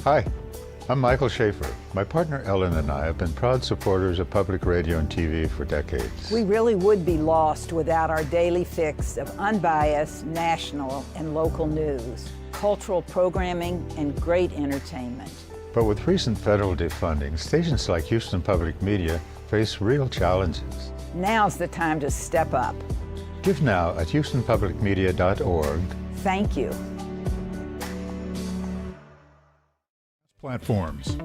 Hi, I'm Michael Schaefer. My partner Ellen and I have been proud supporters of public radio and TV for decades. We really would be lost without our daily fix of unbiased national and local news, cultural programming, and great entertainment. But with recent federal defunding, stations like Houston Public Media face real challenges. Now's the time to step up. Give now at houstonpublicmedia.org. Thank you. Platforms.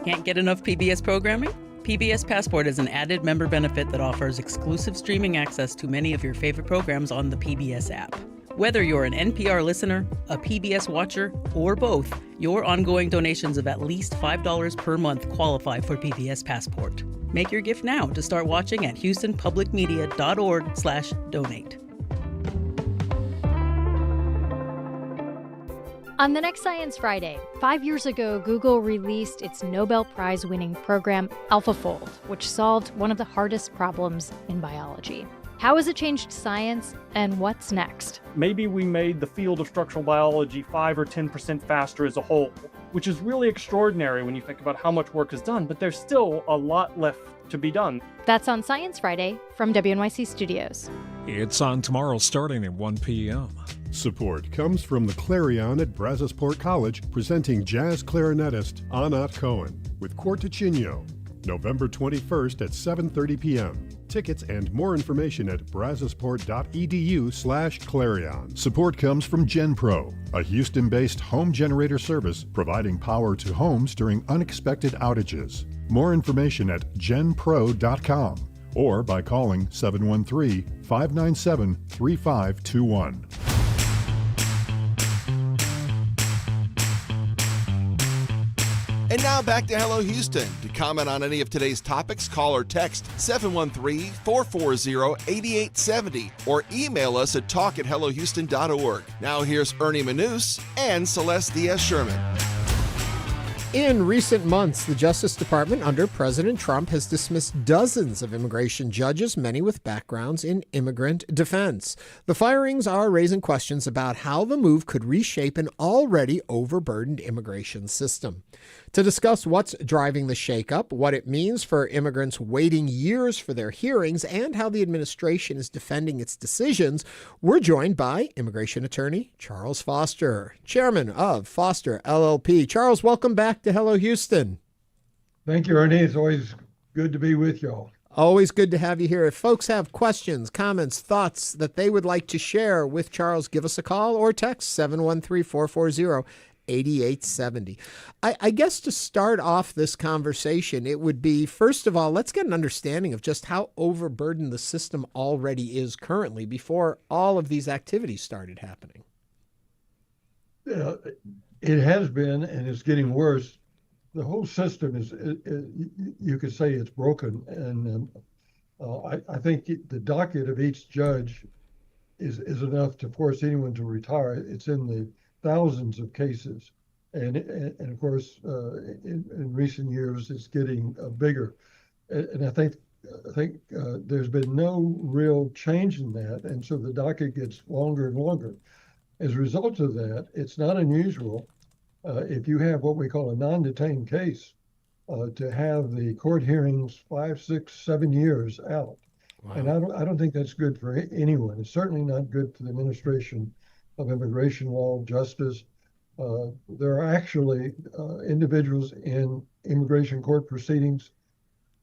Can't get enough PBS programming? PBS Passport is an added member benefit that offers exclusive streaming access to many of your favorite programs on the PBS app. Whether you're an NPR listener, a PBS watcher, or both, your ongoing donations of at least $5 per month qualify for PBS Passport. Make your gift now to start watching at houstonpublicmedia.org/donate. On the next Science Friday, 5 years ago, Google released its Nobel Prize-winning program, AlphaFold, which solved one of the hardest problems in biology. How has it changed science, and what's next? Maybe we made the field of structural biology 5 or 10% faster as a whole, which is really extraordinary when you think about how much work is done, but there's still a lot left to be done. That's on Science Friday from WNYC Studios. It's on tomorrow starting at 1 p.m. Support comes from the Clarion at Brazosport College, presenting jazz clarinetist Anat Cohen with Corticino, November 21st at 7:30 p.m. Tickets and more information at brazosport.edu/Clarion. Support comes from GenPro, a Houston-based home generator service providing power to homes during unexpected outages. More information at genpro.com or by calling 713-597-3521. And now back to Hello Houston. To comment on any of today's topics, call or text 713-440-8870 or email us at talk@hellohouston.org. Now here's Ernie Manouse and Celeste Diaz-Sherman. In recent months, the Justice Department under President Trump has dismissed dozens of immigration judges, many with backgrounds in immigrant defense. The firings are raising questions about how the move could reshape an already overburdened immigration system. To discuss what's driving the shakeup, what it means for immigrants waiting years for their hearings, and how the administration is defending its decisions, we're joined by immigration attorney Charles Foster, chairman of Foster LLP. Charles, welcome back to Hello Houston. Thank you, Ernie. It's always good to be with y'all. Always good to have you here. If folks have questions, comments, thoughts that they would like to share with Charles, give us a call or text 713-440-8870. I guess to start off this conversation, it would be, first of all, let's get an understanding of just how overburdened the system already is currently before all of these activities started happening. It has been, and it's getting worse. The whole system is, you could say it's broken. And I think the docket of each judge is enough to force anyone to retire. It's in the thousands of cases. And of course, in recent years, it's getting bigger. And I think there's been no real change in that. And so the docket gets longer and longer. As a result of that, it's not unusual if you have what we call a non-detained case, to have the court hearings 5, 6, 7 years out. Wow. And I don't think that's good for anyone. It's certainly not good for the administration of immigration law, justice. There are actually individuals in immigration court proceedings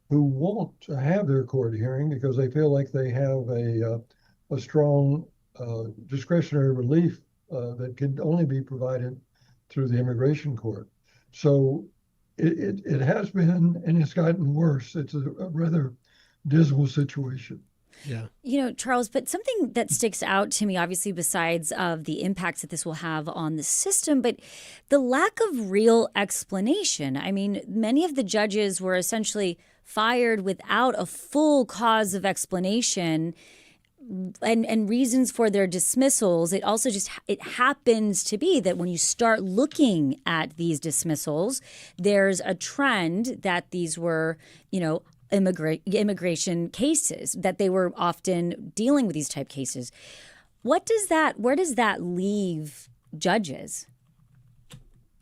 who want to have their court hearing because they feel like they have a strong discretionary relief that can only be provided through the immigration court. So it has been, and it's gotten worse. It's a rather dismal situation. Yeah. You know, Charles, but something that sticks out to me, obviously, besides of the impacts that this will have on the system, but the lack of real explanation. I mean, many of the judges were essentially fired without a full cause of explanation and reasons for their dismissals. It also just, it happens to be that when you start looking at these dismissals, there's a trend that these were, you know, immigration cases, that they were often dealing with these type cases. Where does that leave judges?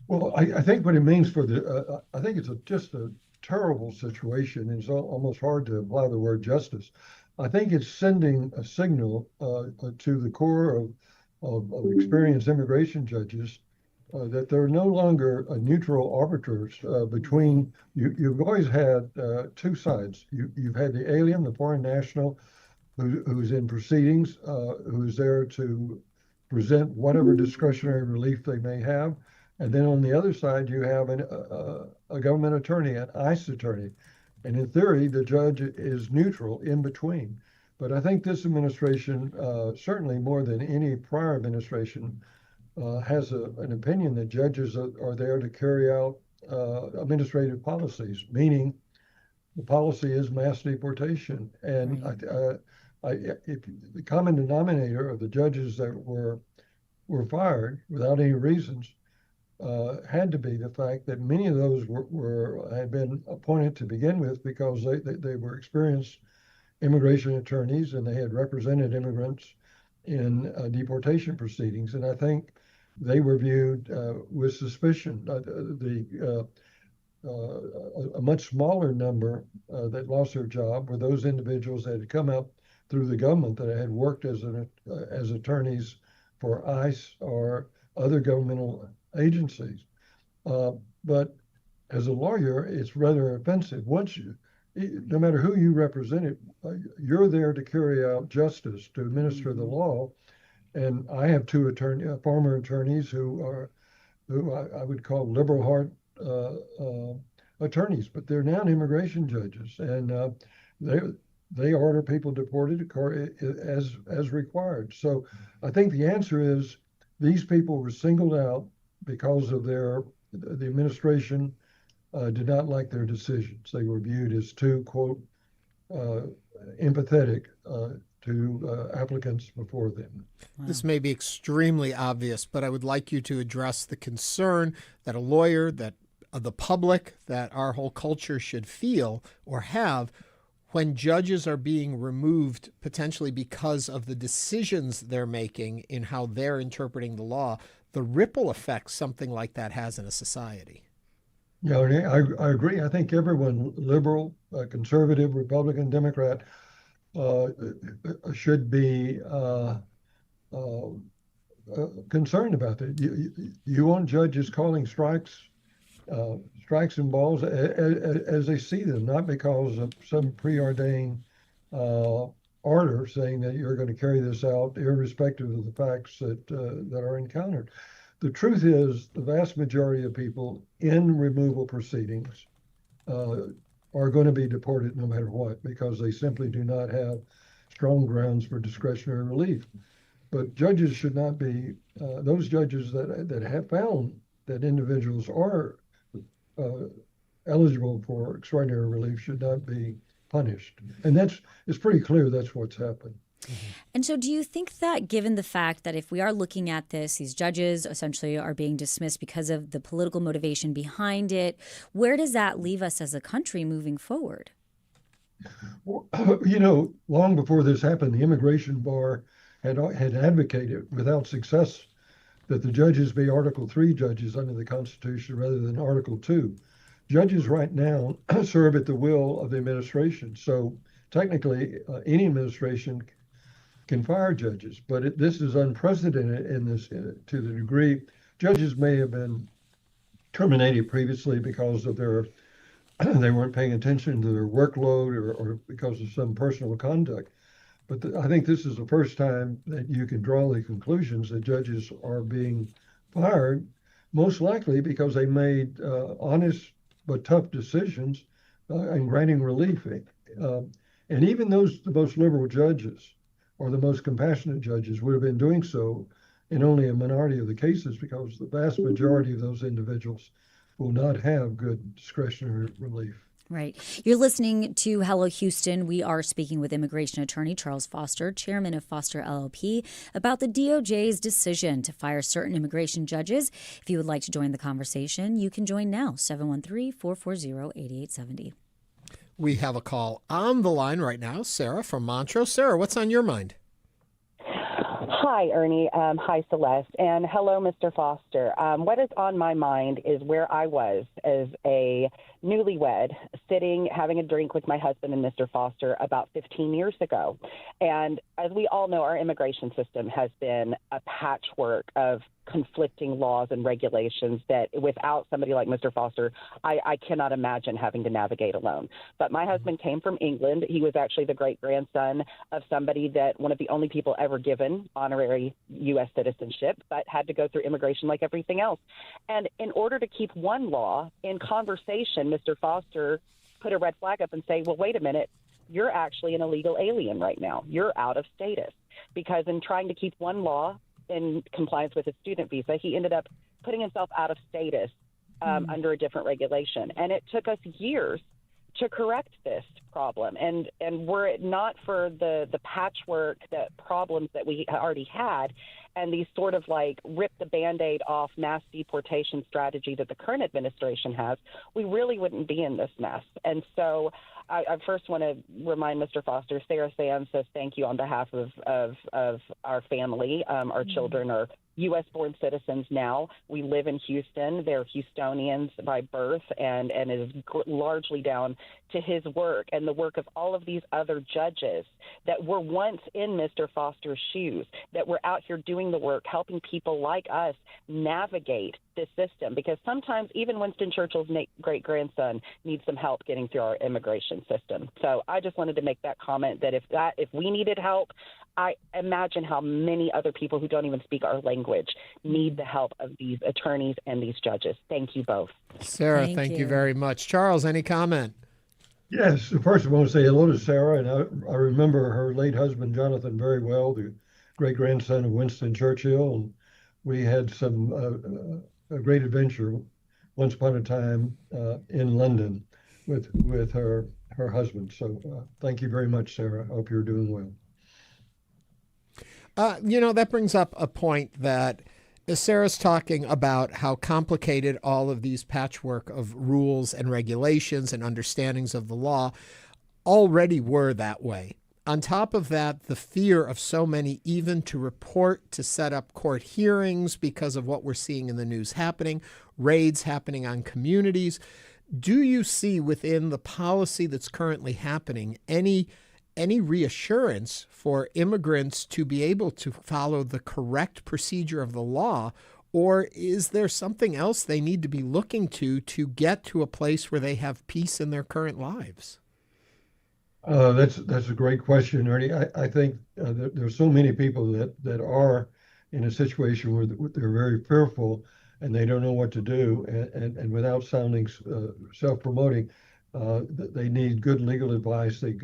Well, I think what it means for the, I think it's just a terrible situation. It's almost hard to apply the word justice. I think it's sending a signal to the core of experienced immigration judges that they're no longer neutral arbiters between, you've always had two sides. You've had the alien, the foreign national, who's in proceedings, who's there to present whatever discretionary relief they may have. And then on the other side, you have a government attorney, an ICE attorney. And in theory, the judge is neutral in between. But I think this administration, certainly more than any prior administration, has an opinion that judges are there to carry out administrative policies, meaning the policy is mass deportation. And if the common denominator of the judges that were fired without any reasons had to be the fact that many of those had been appointed to begin with because they were experienced immigration attorneys and they had represented immigrants in deportation proceedings. And I think they were viewed with suspicion. A much smaller number that lost their job were those individuals that had come up through the government that had worked as attorneys for ICE or other governmental agencies. But as a lawyer, it's rather offensive. No matter who you represent, you're there to carry out justice, to administer the law. And I have two former attorneys who I would call liberal heart attorneys, but they're now immigration judges, and they order people deported as required. So I think the answer is these people were singled out because of the administration did not like their decisions. They were viewed as too, quote, empathetic to applicants before them. Wow. This may be extremely obvious, but I would like you to address the concern that a lawyer, that the public, that our whole culture should feel or have when judges are being removed potentially because of the decisions they're making in how they're interpreting the law, the ripple effect something like that has in a society. Yeah, I agree. I think everyone, liberal, conservative, Republican, Democrat, should be concerned about that. You want judges calling strikes strikes and balls as they see them, not because of some preordained order saying that you're going to carry this out irrespective of the facts that are encountered. The truth is, the vast majority of people in removal proceedings are going to be deported no matter what, because they simply do not have strong grounds for discretionary relief. But judges should not be, those judges that have found that individuals are eligible for extraordinary relief should not be punished. And it's pretty clear that's what's happened. And so do you think that, given the fact that if we are looking at this, these judges essentially are being dismissed because of the political motivation behind it, where does that leave us as a country moving forward? Well, long before this happened, the immigration bar had advocated without success that the judges be Article 3 judges under the Constitution rather than Article 2. Judges right now serve at the will of the administration. So technically, any administration can fire judges, but this is unprecedented in this to the degree judges may have been terminated previously because of they weren't paying attention to their workload or because of some personal conduct. But I think this is the first time that you can draw the conclusions that judges are being fired, most likely because they made honest but tough decisions in granting relief. And even the most liberal judges or the most compassionate judges would have been doing so in only a minority of the cases, because the vast majority of those individuals will not have good discretionary relief. Right. You're listening to Hello Houston. We are speaking with immigration attorney Charles Foster, chairman of Foster LLP, about the DOJ's decision to fire certain immigration judges. If you would like to join the conversation, you can join now, 713-440-8870. We have a call on the line right now. Sarah from Montrose. Sarah, what's on your mind? Hi, Ernie. Hi, Celeste. And hello, Mr. Foster. What is on my mind is where I was as a newlywed, sitting, having a drink with my husband and Mr. Foster about 15 years ago. And as we all know, our immigration system has been a patchwork of conflicting laws and regulations that without somebody like Mr. Foster, I cannot imagine having to navigate alone. But my husband came from England. He was actually the great-grandson of somebody that one of the only people ever given honorary U.S. citizenship, but had to go through immigration like everything else. And in order to keep one law in conversation, Mr. Foster put a red flag up and say, well, wait a minute, you're actually an illegal alien right now. You're out of status. Because in trying to keep one law in compliance with his student visa, he ended up putting himself out of status under a different regulation. And it took us years to correct this problem. And were it not for the patchwork problems that we already had and these sort of like rip the Band-Aid off mass deportation strategy that the current administration has, we really wouldn't be in this mess. And so I first want to remind Mr. Foster, Sarah Sands says thank you on behalf of our family. Our children are U.S.-born citizens now. We live in Houston. They're Houstonians by birth, and it is largely down to his work and the work of all of these other judges that were once in Mr. Foster's shoes, that were out here doing the work, helping people like us navigate this system. Because sometimes even Winston Churchill's great-grandson needs some help getting through our immigration system. So I just wanted to make that comment that if we needed help, I imagine how many other people who don't even speak our language need the help of these attorneys and these judges. Thank you both. Sarah, thank you very much. Charles, any comment? Yes. First, I want to say hello to Sarah. And I remember her late husband, Jonathan, very well, the great-grandson of Winston Churchill. And we had a great adventure once upon a time in London with her husband. So thank you very much, Sarah. I hope you're doing well. That brings up a point that Sarah's talking about how complicated all of these patchwork of rules and regulations and understandings of the law already were that way. On top of that, the fear of so many even to report, to set up court hearings because of what we're seeing in the news happening, raids happening on communities. Do you see within the policy that's currently happening any reassurance for immigrants to be able to follow the correct procedure of the law, Or is there something else they need to be looking to get to a place where they have peace in their current lives? That's a great question, Ernie. I think there's so many people that are in a situation where they're very fearful and they don't know what to do. And without sounding self-promoting, they need good legal advice. They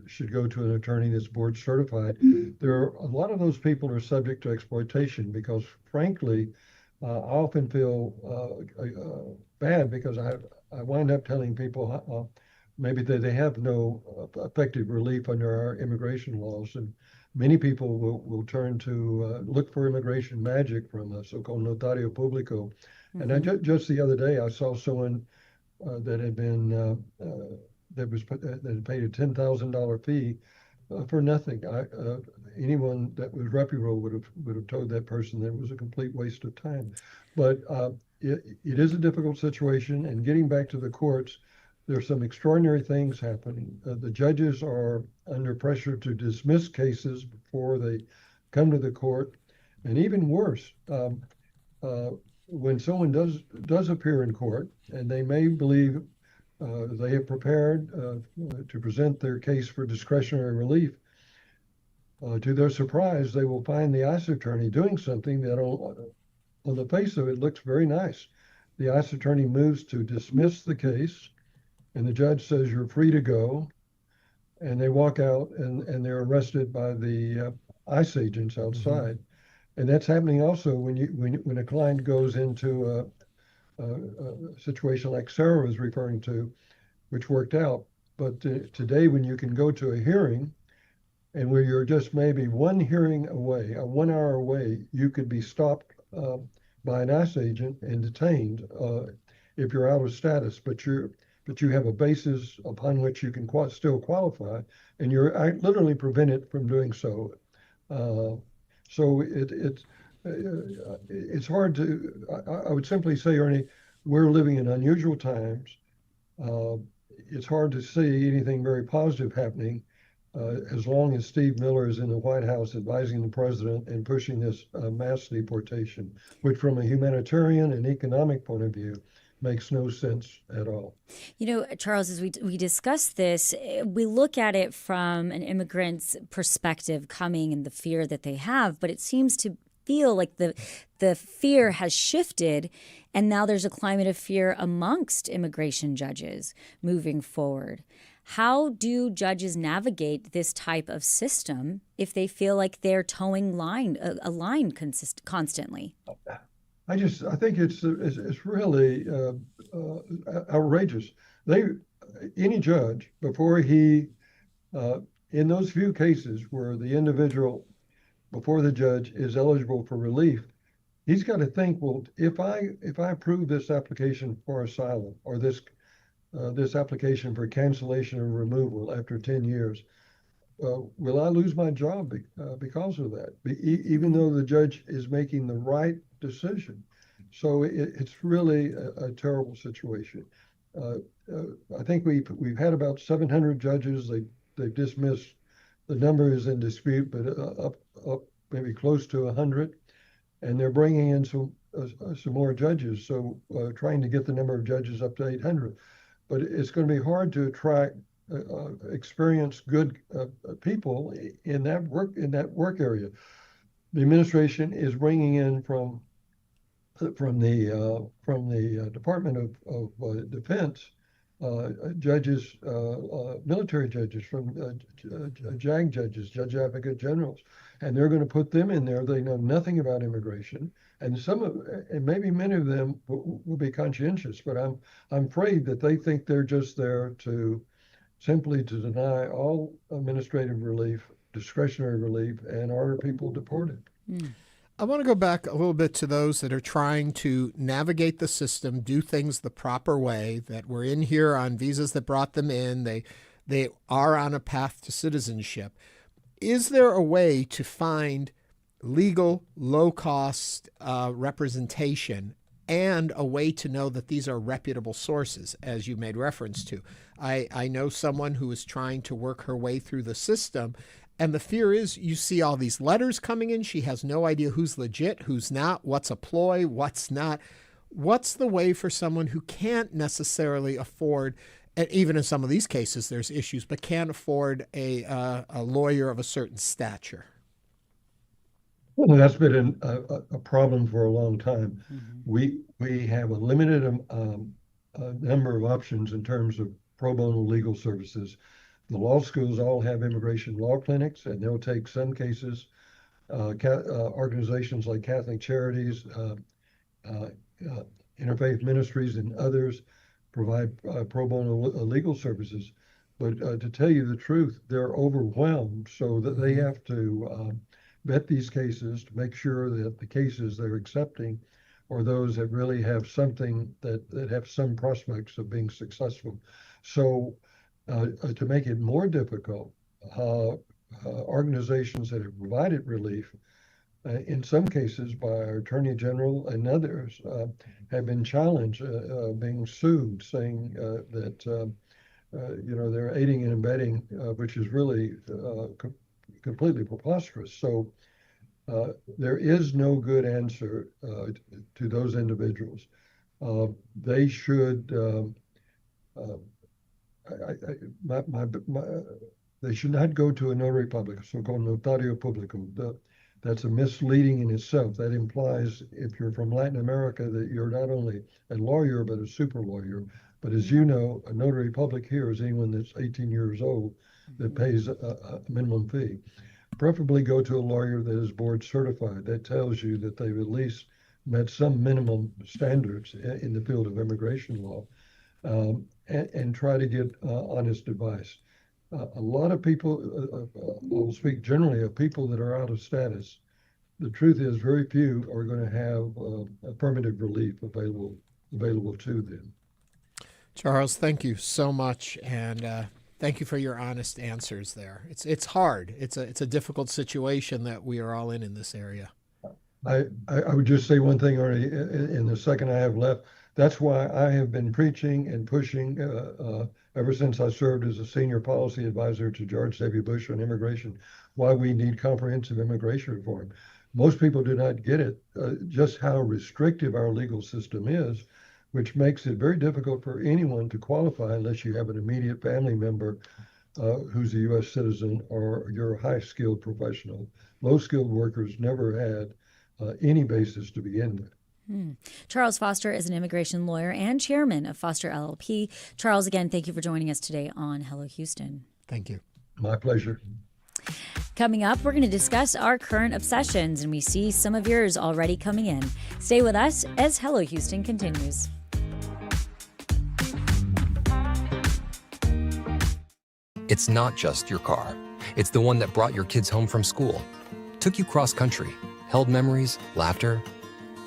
should go to an attorney that's board certified. There are a lot of those people are subject to exploitation because, frankly, I often feel bad because I wind up telling people maybe they have no effective relief under our immigration laws, and many people will turn to look for immigration magic from a so-called notario publico. Mm-hmm. And just the other day, I saw someone that had been that had paid a $10,000 fee for nothing. Anyone that was reputable would have told that person that it was a complete waste of time. But it is a difficult situation, and getting back to the courts, there's some extraordinary things happening. The judges are under pressure to dismiss cases before they come to the court, and even worse, when someone does appear in court and they may believe they have prepared to present their case for discretionary relief, to their surprise, they will find the ICE attorney doing something that on the face of it looks very nice. The ICE attorney moves to dismiss the case, and the judge says, "You're free to go." And they walk out and they're arrested by the ICE agents outside. Mm-hmm. And that's happening also when a client goes into a situation like Sarah was referring to, which worked out. But today, when you can go to a hearing and where you're just maybe one hearing away, 1 hour away, you could be stopped by an ICE agent and detained if you're out of status, but you have a basis upon which you can still qualify, and you're literally prevented from doing so. So it's hard to. I would simply say, Ernie, we're living in unusual times. It's hard to see anything very positive happening as long as Steve Miller is in the White House advising the president and pushing this mass deportation, which from a humanitarian and economic point of view makes no sense at all. You know, Charles, as we discuss this, we look at it from an immigrant's perspective coming and the fear that they have, but it seems to feel like the fear has shifted, and now there's a climate of fear amongst immigration judges moving forward. How do judges navigate this type of system if they feel like they're towing a line constantly? I think it's really outrageous. Any judge, before he, in those few cases where the individual before the judge is eligible for relief, he's got to think, well, if I approve this application for asylum or this application for cancellation or removal after 10 years, will I lose my job because of that? Even though the judge is making the right decision. So it's really a terrible situation. I think we've had about 700 judges. They've dismissed. The number is in dispute, but up maybe close to 100, and they're bringing in some more judges. So trying to get the number of judges up to 800, but it's going to be hard to attract experienced, good people in that work area. The administration is bringing in from the Department of Defense judges, military judges, from JAG judges, Judge Advocate Generals, and they're going to put them in there. They know nothing about immigration, and maybe many of them will be conscientious, but I'm afraid that they think they're just there simply to deny all administrative relief, discretionary relief, and order people deported. Mm. I want to go back a little bit to those that are trying to navigate the system, do things the proper way, that were in here on visas that brought them in. They are on a path to citizenship. Is there a way to find legal, low-cost representation and a way to know that these are reputable sources, as you made reference to? I know someone who is trying to work her way through the system, And the fear is you see all these letters coming in. She has no idea who's legit, who's not, what's a ploy, what's not. What's the way for someone who can't necessarily afford, and even in some of these cases there's issues, but can't afford a lawyer of a certain stature? Well, that's been a problem for a long time. We have a limited number of options in terms of pro bono legal services. The law schools all have immigration law clinics, and they'll take some cases. Organizations like Catholic Charities, Interfaith Ministries, and others provide pro bono legal services. But to tell you the truth, they're overwhelmed, so that they have to vet these cases to make sure that the cases they're accepting are those that really have something that have some prospects of being successful. So to make it more difficult, organizations that have provided relief, in some cases by our Attorney General and others, have been challenged, being sued, saying that they're aiding and abetting, which is really completely preposterous. So there is no good answer to those individuals. They should. They should not go to a notary public, so-called notario publico. That's a misleading in itself. That implies, if you're from Latin America, that you're not only a lawyer, but a super lawyer. But as you know, a notary public here is anyone that's 18 years old that pays a minimum fee. Preferably go to a lawyer that is board certified. That tells you that they've at least met some minimum standards in the field of immigration law, and try to get honest advice. A lot of people, I'll speak generally of people that are out of status. The truth is very few are going to have affirmative relief available to them. Charles, thank you so much, and thank you for your honest answers there. It's hard. It's a difficult situation that we are all in this area. I would just say one thing, Ernie, in the second I have left. That's why I have been preaching and pushing ever since I served as a senior policy advisor to George W. Bush on immigration, why we need comprehensive immigration reform. Most people do not get it, just how restrictive our legal system is, which makes it very difficult for anyone to qualify unless you have an immediate family member who's a U.S. citizen or you're a high-skilled professional. Low-skilled workers never had any basis to begin with. Charles Foster is an immigration lawyer and chairman of Foster LLP. Charles, again, thank you for joining us today on Hello Houston. Thank you. My pleasure. Coming up, we're going to discuss our current obsessions, and we see some of yours already coming in. Stay with us as Hello Houston continues. It's not just your car. It's the one that brought your kids home from school, took you cross-country, held memories, laughter,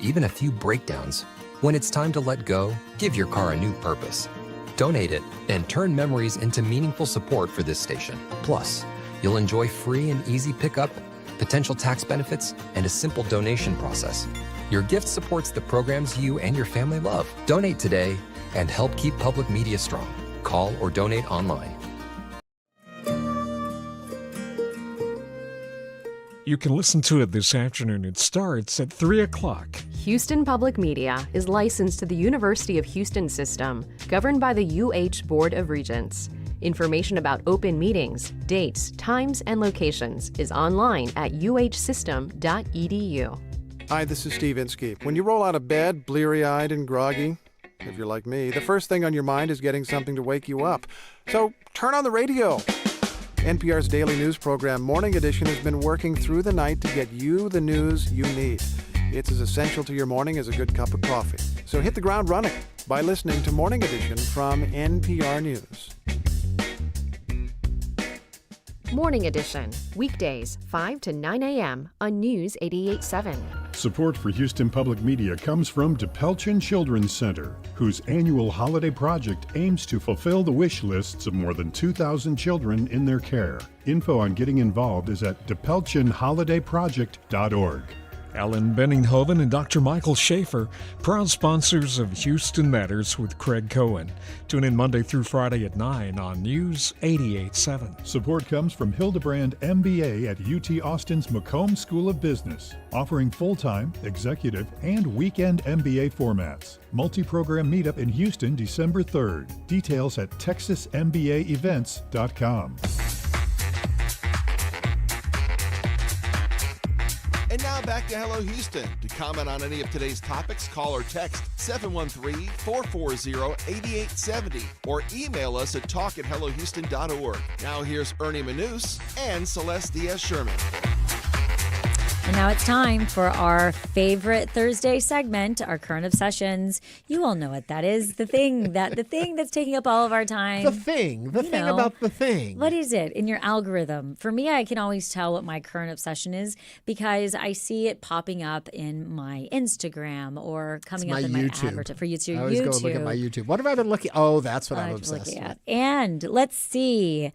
even a few breakdowns. When it's time to let go, give your car a new purpose. Donate it and turn memories into meaningful support for this station. Plus, you'll enjoy free and easy pickup, potential tax benefits, and a simple donation process. Your gift supports the programs you and your family love. Donate today and help keep public media strong. Call or donate online. You can listen to it this afternoon. It starts at 3 o'clock. Houston Public Media is licensed to the University of Houston System, governed by the UH Board of Regents. Information about open meetings, dates, times, and locations is online at uhsystem.edu. Hi, this is Steve Inskeep. When you roll out of bed, bleary-eyed and groggy, if you're like me, the first thing on your mind is getting something to wake you up. So turn on the radio. NPR's daily news program, Morning Edition, has been working through the night to get you the news you need. It's as essential to your morning as a good cup of coffee. So hit the ground running by listening to Morning Edition from NPR News. Morning Edition, weekdays 5 to 9 a.m. on News 88.7. Support for Houston Public Media comes from DePelchin Children's Center, whose annual holiday project aims to fulfill the wish lists of more than 2,000 children in their care. Info on getting involved is at DePelchinholidayproject.org. Ellen Benninghoven and Dr. Michael Schaefer, proud sponsors of Houston Matters with Craig Cohen. Tune in Monday through Friday at 9 on News 88.7. Support comes from Hildebrand MBA at UT Austin's Macomb School of Business, offering full-time, executive, and weekend MBA formats. Multi-program meetup in Houston December 3rd. Details at texasmbaevents.com. And now back to Hello Houston. To comment on any of today's topics, call or text 713-440-8870 or email us at talk@hellohouston.org. Now here's Ernie Manouse and Celeste Diaz-Sherman. And now it's time for our favorite Thursday segment, our current obsessions. You all know what that is. The thing that's taking up all of our time. The thing about the thing. What is it in your algorithm? For me, I can always tell what my current obsession is because I see it popping up in my Instagram or coming up in my advertisement. For YouTube. I always go look at my YouTube. What have I been looking? Oh, that's what I'm obsessed with. And let's see.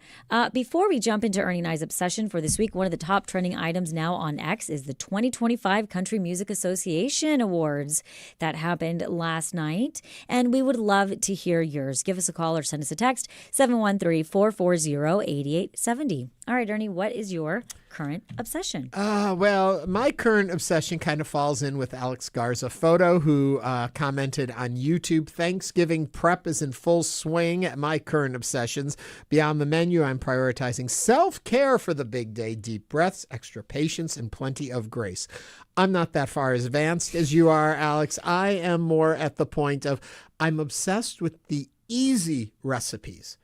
Before we jump into Ernie and I's obsession for this week, one of the top trending items now on X is the 2025 Country Music Association Awards that happened last night. And we would love to hear yours. Give us a call or send us a text, 713-440-8870. All right, Ernie, what is your current obsession? Well, my current obsession kind of falls in with Alex Garza Photo, who commented on YouTube, Thanksgiving prep is in full swing. My current obsessions. Beyond the menu, I'm prioritizing self-care for the big day, deep breaths, extra patience, and plenty of grace. I'm not that far as advanced as you are, Alex. I am more at the point of I'm obsessed with the easy recipes.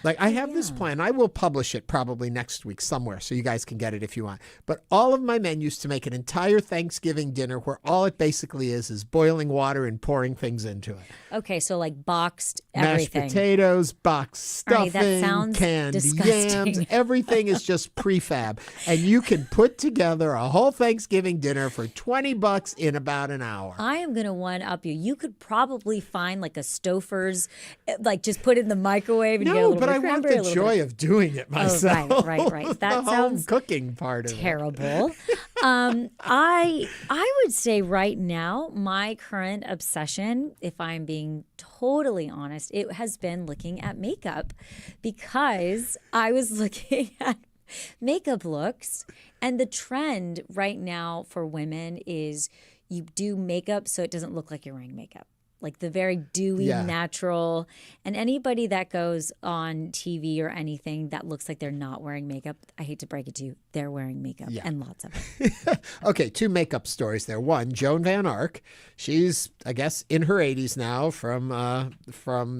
Like I have this plan. I will publish it probably next week somewhere so you guys can get it if you want. But all of my menus to make an entire Thanksgiving dinner where all it basically is boiling water and pouring things into it. Okay, so like boxed everything. Mashed potatoes, boxed stuffing, that sounds canned disgusting. yams. Everything is just prefab. And you can put together a whole Thanksgiving dinner for $20 in about an hour. I am going to one-up you. You could probably find like a Stouffer's, like just put it in the microwave and get a little but I want the joy of doing it myself. Oh, right. That the sounds home cooking part of terrible. I would say right now, my current obsession, if I'm being totally honest, it has been looking at makeup because I was looking at makeup looks, and the trend right now for women is you do makeup so it doesn't look like you're wearing makeup. Like the very dewy, natural. And anybody that goes on TV or anything that looks like they're not wearing makeup, I hate to break it to you, they're wearing makeup and lots of it. Okay, two makeup stories there. One, Joan Van Ark. She's, I guess, in her 80s now from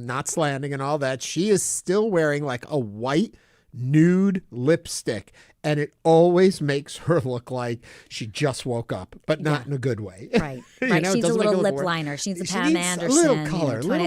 Knots Landing and all that. She is still wearing like a white nude lipstick. And it always makes her look like she just woke up, but not in a good way. Right. She needs a little lip liner. She needs a Pam Anderson. A little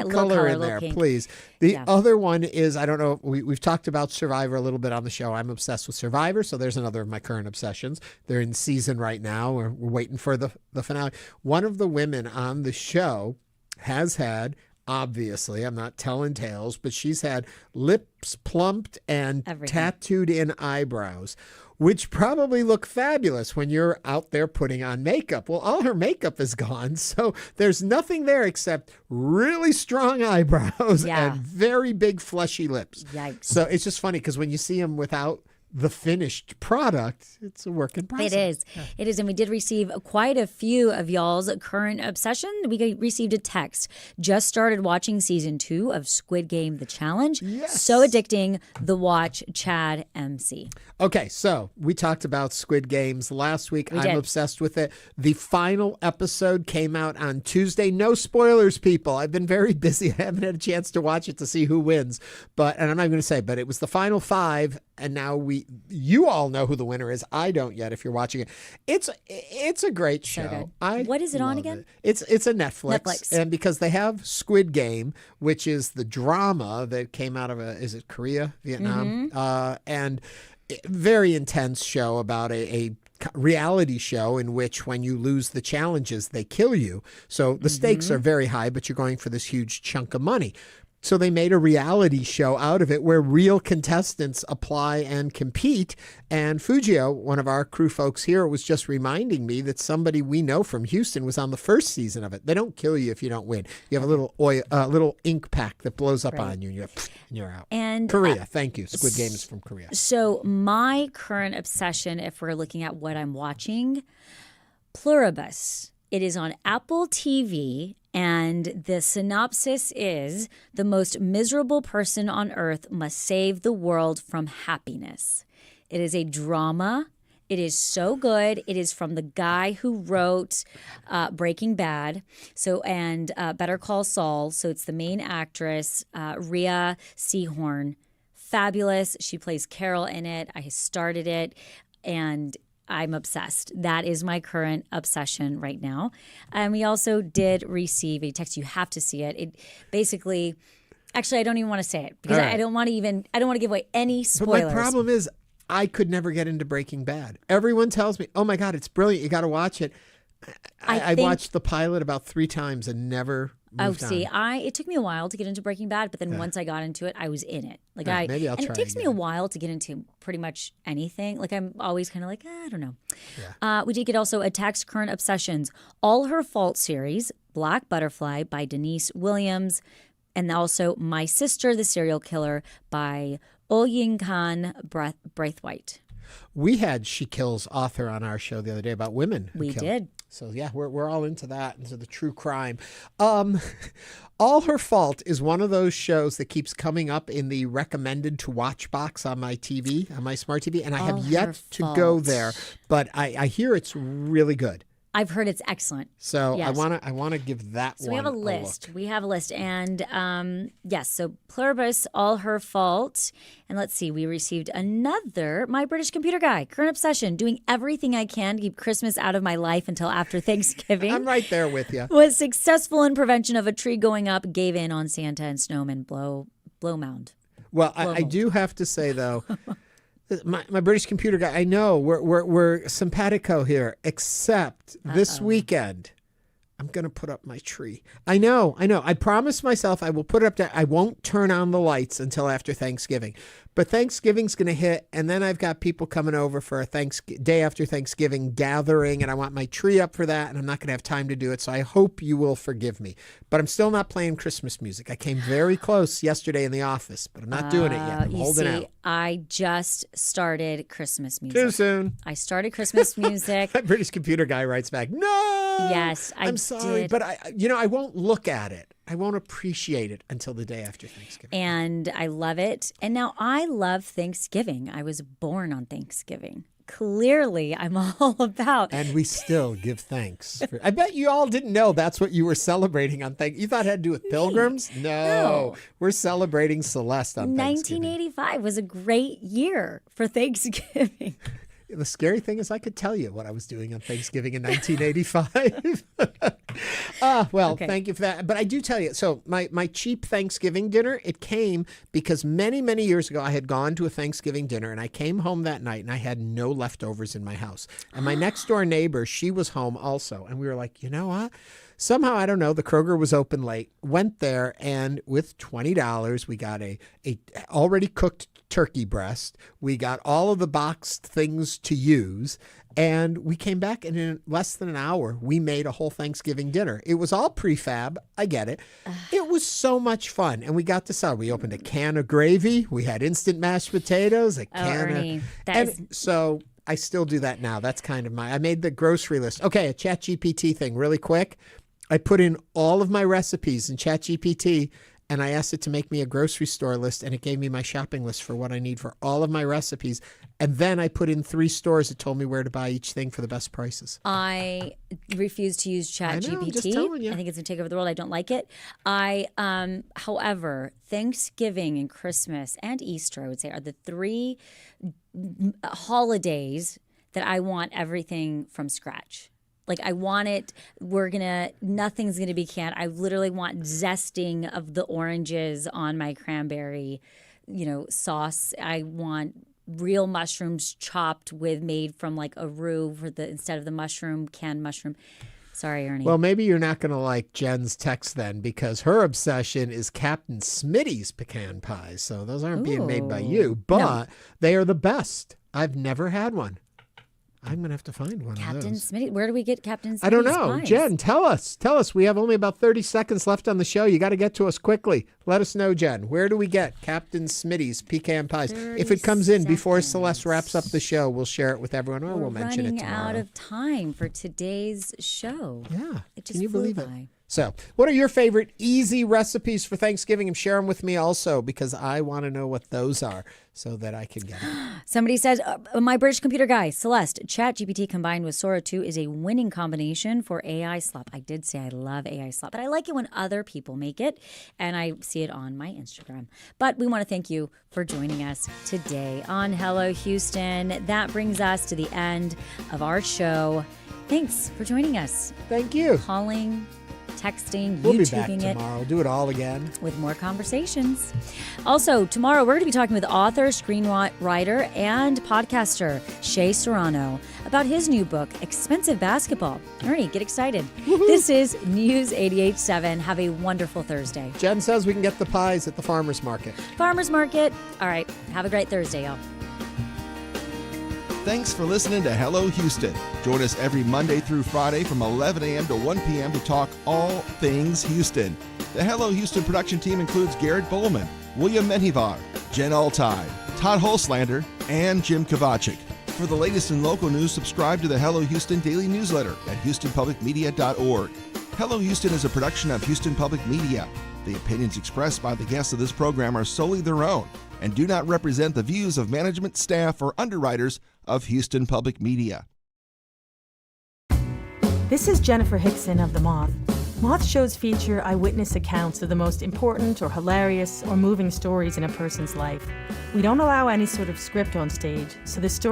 color in there, please. The other one is, I don't know, we've talked about Survivor a little bit on the show. I'm obsessed with Survivor, so there's another of my current obsessions. They're in season right now. We're waiting for the finale. One of the women on the show has had, obviously, I'm not telling tales, but she's had lips plumped and tattooed in eyebrows, which probably look fabulous when you're out there putting on makeup. Well, all her makeup is gone, so there's nothing there except really strong eyebrows and very big fleshy lips. Yikes. So it's just funny because when you see them without the finished product, it's a work in process. It is. It is. And we did receive quite a few of y'all's current obsession. We received a text. Just started watching season 2 of Squid Game The Challenge. Yes. So addicting. The watch, Chad MC. Okay, so we talked about Squid Games last week. I'm did. obsessed with it. The final episode came out on Tuesday. No spoilers, people. I've been very busy. I haven't had a chance to watch it to see who wins. And I'm not going to say, but it was the final 5. And now you all know who the winner is. I don't yet if you're watching it. It's a great show. What is it on again? It's a Netflix. And because they have Squid Game, which is the drama that came out of is it Korea, Vietnam? And very intense show about a reality show in which when you lose the challenges, they kill you. So the stakes are very high, but you're going for this huge chunk of money. So they made a reality show out of it where real contestants apply and compete. And Fujio, one of our crew folks here, was just reminding me that somebody we know from Houston was on the first season of it. They don't kill you if you don't win. You have a little little ink pack that blows up on you, and you're out. And Korea, thank you. Squid Game is from Korea. So my current obsession, if we're looking at what I'm watching, Pluribus. It is on Apple TV, and the synopsis is the most miserable person on earth must save the world from happiness. It is a drama. It is so good. It is from the guy who wrote Breaking Bad, and Better Call Saul. So it's the main actress, Rhea Seehorn. Fabulous. She plays Carol in it. I started it, and I'm obsessed. That is my current obsession right now. And we also did receive a text. You have to see it. It basically, actually, I don't even want to say it because I don't want to give away any spoilers. But my problem is I could never get into Breaking Bad. Everyone tells me, oh my God, it's brilliant. You got to watch it. I watched the pilot about 3 times and never moved on. It took me a while to get into Breaking Bad, but then once I got into it, I was in it. Maybe I'll try. It takes me a while to get into pretty much anything. Like I'm always kind of like, I don't know. Yeah. We did get also a text, Current Obsessions, All Her Fault series, Black Butterfly by Denise Williams, and also My Sister, the Serial Killer by Oyin Khan Braithwaite. We had She Kills author on our show the other day about women. We did. So yeah, we're all into that, into the true crime. All Her Fault is one of those shows that keeps coming up in the recommended to watch box on my TV, on my smart TV, and I have yet to go there, but I hear it's really good. I've heard it's excellent. So yes. I want to give that one. So we have a list. We have a list. And yes, so Pluribus, All Her Fault. And let's see, we received another My British Computer Guy, Current Obsession, doing everything I can to keep Christmas out of my life until after Thanksgiving. I'm right there with you. Was successful in prevention of a tree going up, gave in on Santa and snowmen, blow mound. Well, I do have to say though, my British Computer Guy, I know we're simpatico here, except this weekend I'm going to put up my tree. I know. I promised myself I will put it up there. I won't turn on the lights until after Thanksgiving. But Thanksgiving's going to hit, and then I've got people coming over for a day after Thanksgiving gathering, and I want my tree up for that, and I'm not going to have time to do it, so I hope you will forgive me. But I'm still not playing Christmas music. I came very close yesterday in the office, but I'm not doing it yet. I'm holding out. I just started Christmas music. Too soon. I started Christmas music. My British Computer Guy writes back, no! Yes, I'm sorry, but I won't look at it. I won't appreciate it until the day after Thanksgiving. And I love it. And now I love Thanksgiving. I was born on Thanksgiving. Clearly, I'm all about. And we still give thanks. I bet you all didn't know that's what you were celebrating on Thanksgiving. You thought it had to do with pilgrims? No. We're celebrating Celeste on Thanksgiving. 1985 was a great year for Thanksgiving. The scary thing is I could tell you what I was doing on Thanksgiving in 1985. Okay. Thank you for that. But I do tell you, so my cheap Thanksgiving dinner, it came because many, many years ago I had gone to a Thanksgiving dinner and I came home that night and I had no leftovers in my house. And my next door neighbor, she was home also. And we were like, you know what? Somehow, I don't know, the Kroger was open late, went there, and with $20, we got a already cooked turkey breast. We got all of the boxed things to use, and we came back, and in less than an hour, we made a whole Thanksgiving dinner. It was all prefab. I get it. It was so much fun, and we got to sell. We opened a can of gravy. We had instant mashed potatoes, Ernie, so I still do that now. That's kind of I made the grocery list. Okay, a ChatGPT thing really quick. I put in all of my recipes in ChatGPT, and I asked it to make me a grocery store list, and it gave me my shopping list for what I need for all of my recipes. And then I put in 3 stores that told me where to buy each thing for the best prices. I refuse to use ChatGPT. I'm just telling you. I think it's going to take over the world. I don't like it. However, Thanksgiving and Christmas and Easter, I would say, are the 3 holidays that I want everything from scratch. Like I want it, nothing's going to be canned. I literally want zesting of the oranges on my cranberry, sauce. I want real mushrooms chopped made from like a roux instead of the canned mushroom. Sorry, Ernie. Well, maybe you're not going to like Jen's text then, because her obsession is Captain Smitty's pecan pies. So those aren't being made by you, but they are the best. I've never had one. I'm going to have to find one Captain of those. Smitty. Where do we get Captain Smitty's I don't know. pies? Jen, tell us. We have only about 30 seconds left on the show. You got to get to us quickly. Let us know, Jen. Where do we get Captain Smitty's pecan pies? If it comes in before Celeste wraps up the show, we'll share it with everyone, or we'll mention it tomorrow. Running out of time for today's show. Yeah. It just Can you flew believe by. it? So, what are your favorite easy recipes for Thanksgiving? And share them with me also, because I want to know what those are so that I can get them. Somebody says, my British computer guy, Celeste, ChatGPT combined with Sora 2 is a winning combination for AI slop. I did say I love AI slop, but I like it when other people make it, and I see it on my Instagram. But we want to thank you for joining us today on Hello Houston. That brings us to the end of our show. Thanks for joining us. Thank you. Calling, texting, We'll be YouTubing back tomorrow. We'll do it all again. with more conversations. Also, tomorrow we're going to be talking with author, screenwriter, and podcaster Shay Serrano about his new book, Expensive Basketball. Ernie, get excited. This is News 88.7. Have a wonderful Thursday. Jen says we can get the pies at the farmer's market. Farmers Market. All right. Have a great Thursday, y'all. Thanks for listening to Hello Houston. Join us every Monday through Friday from 11 a.m. to 1 p.m. to talk all things Houston. The Hello Houston production team includes Garrett Bowman, William Menjivar, Jen Altai, Todd Holslander, and Jim Kovacic. For the latest in local news, subscribe to the Hello Houston daily newsletter at HoustonPublicMedia.org. Hello Houston is a production of Houston Public Media. The opinions expressed by the guests of this program are solely their own and do not represent the views of management, staff, or underwriters of Houston Public Media. This is Jennifer Hickson of The Moth. Moth shows feature eyewitness accounts of the most important or hilarious or moving stories in a person's life. We don't allow any sort of script on stage, so the story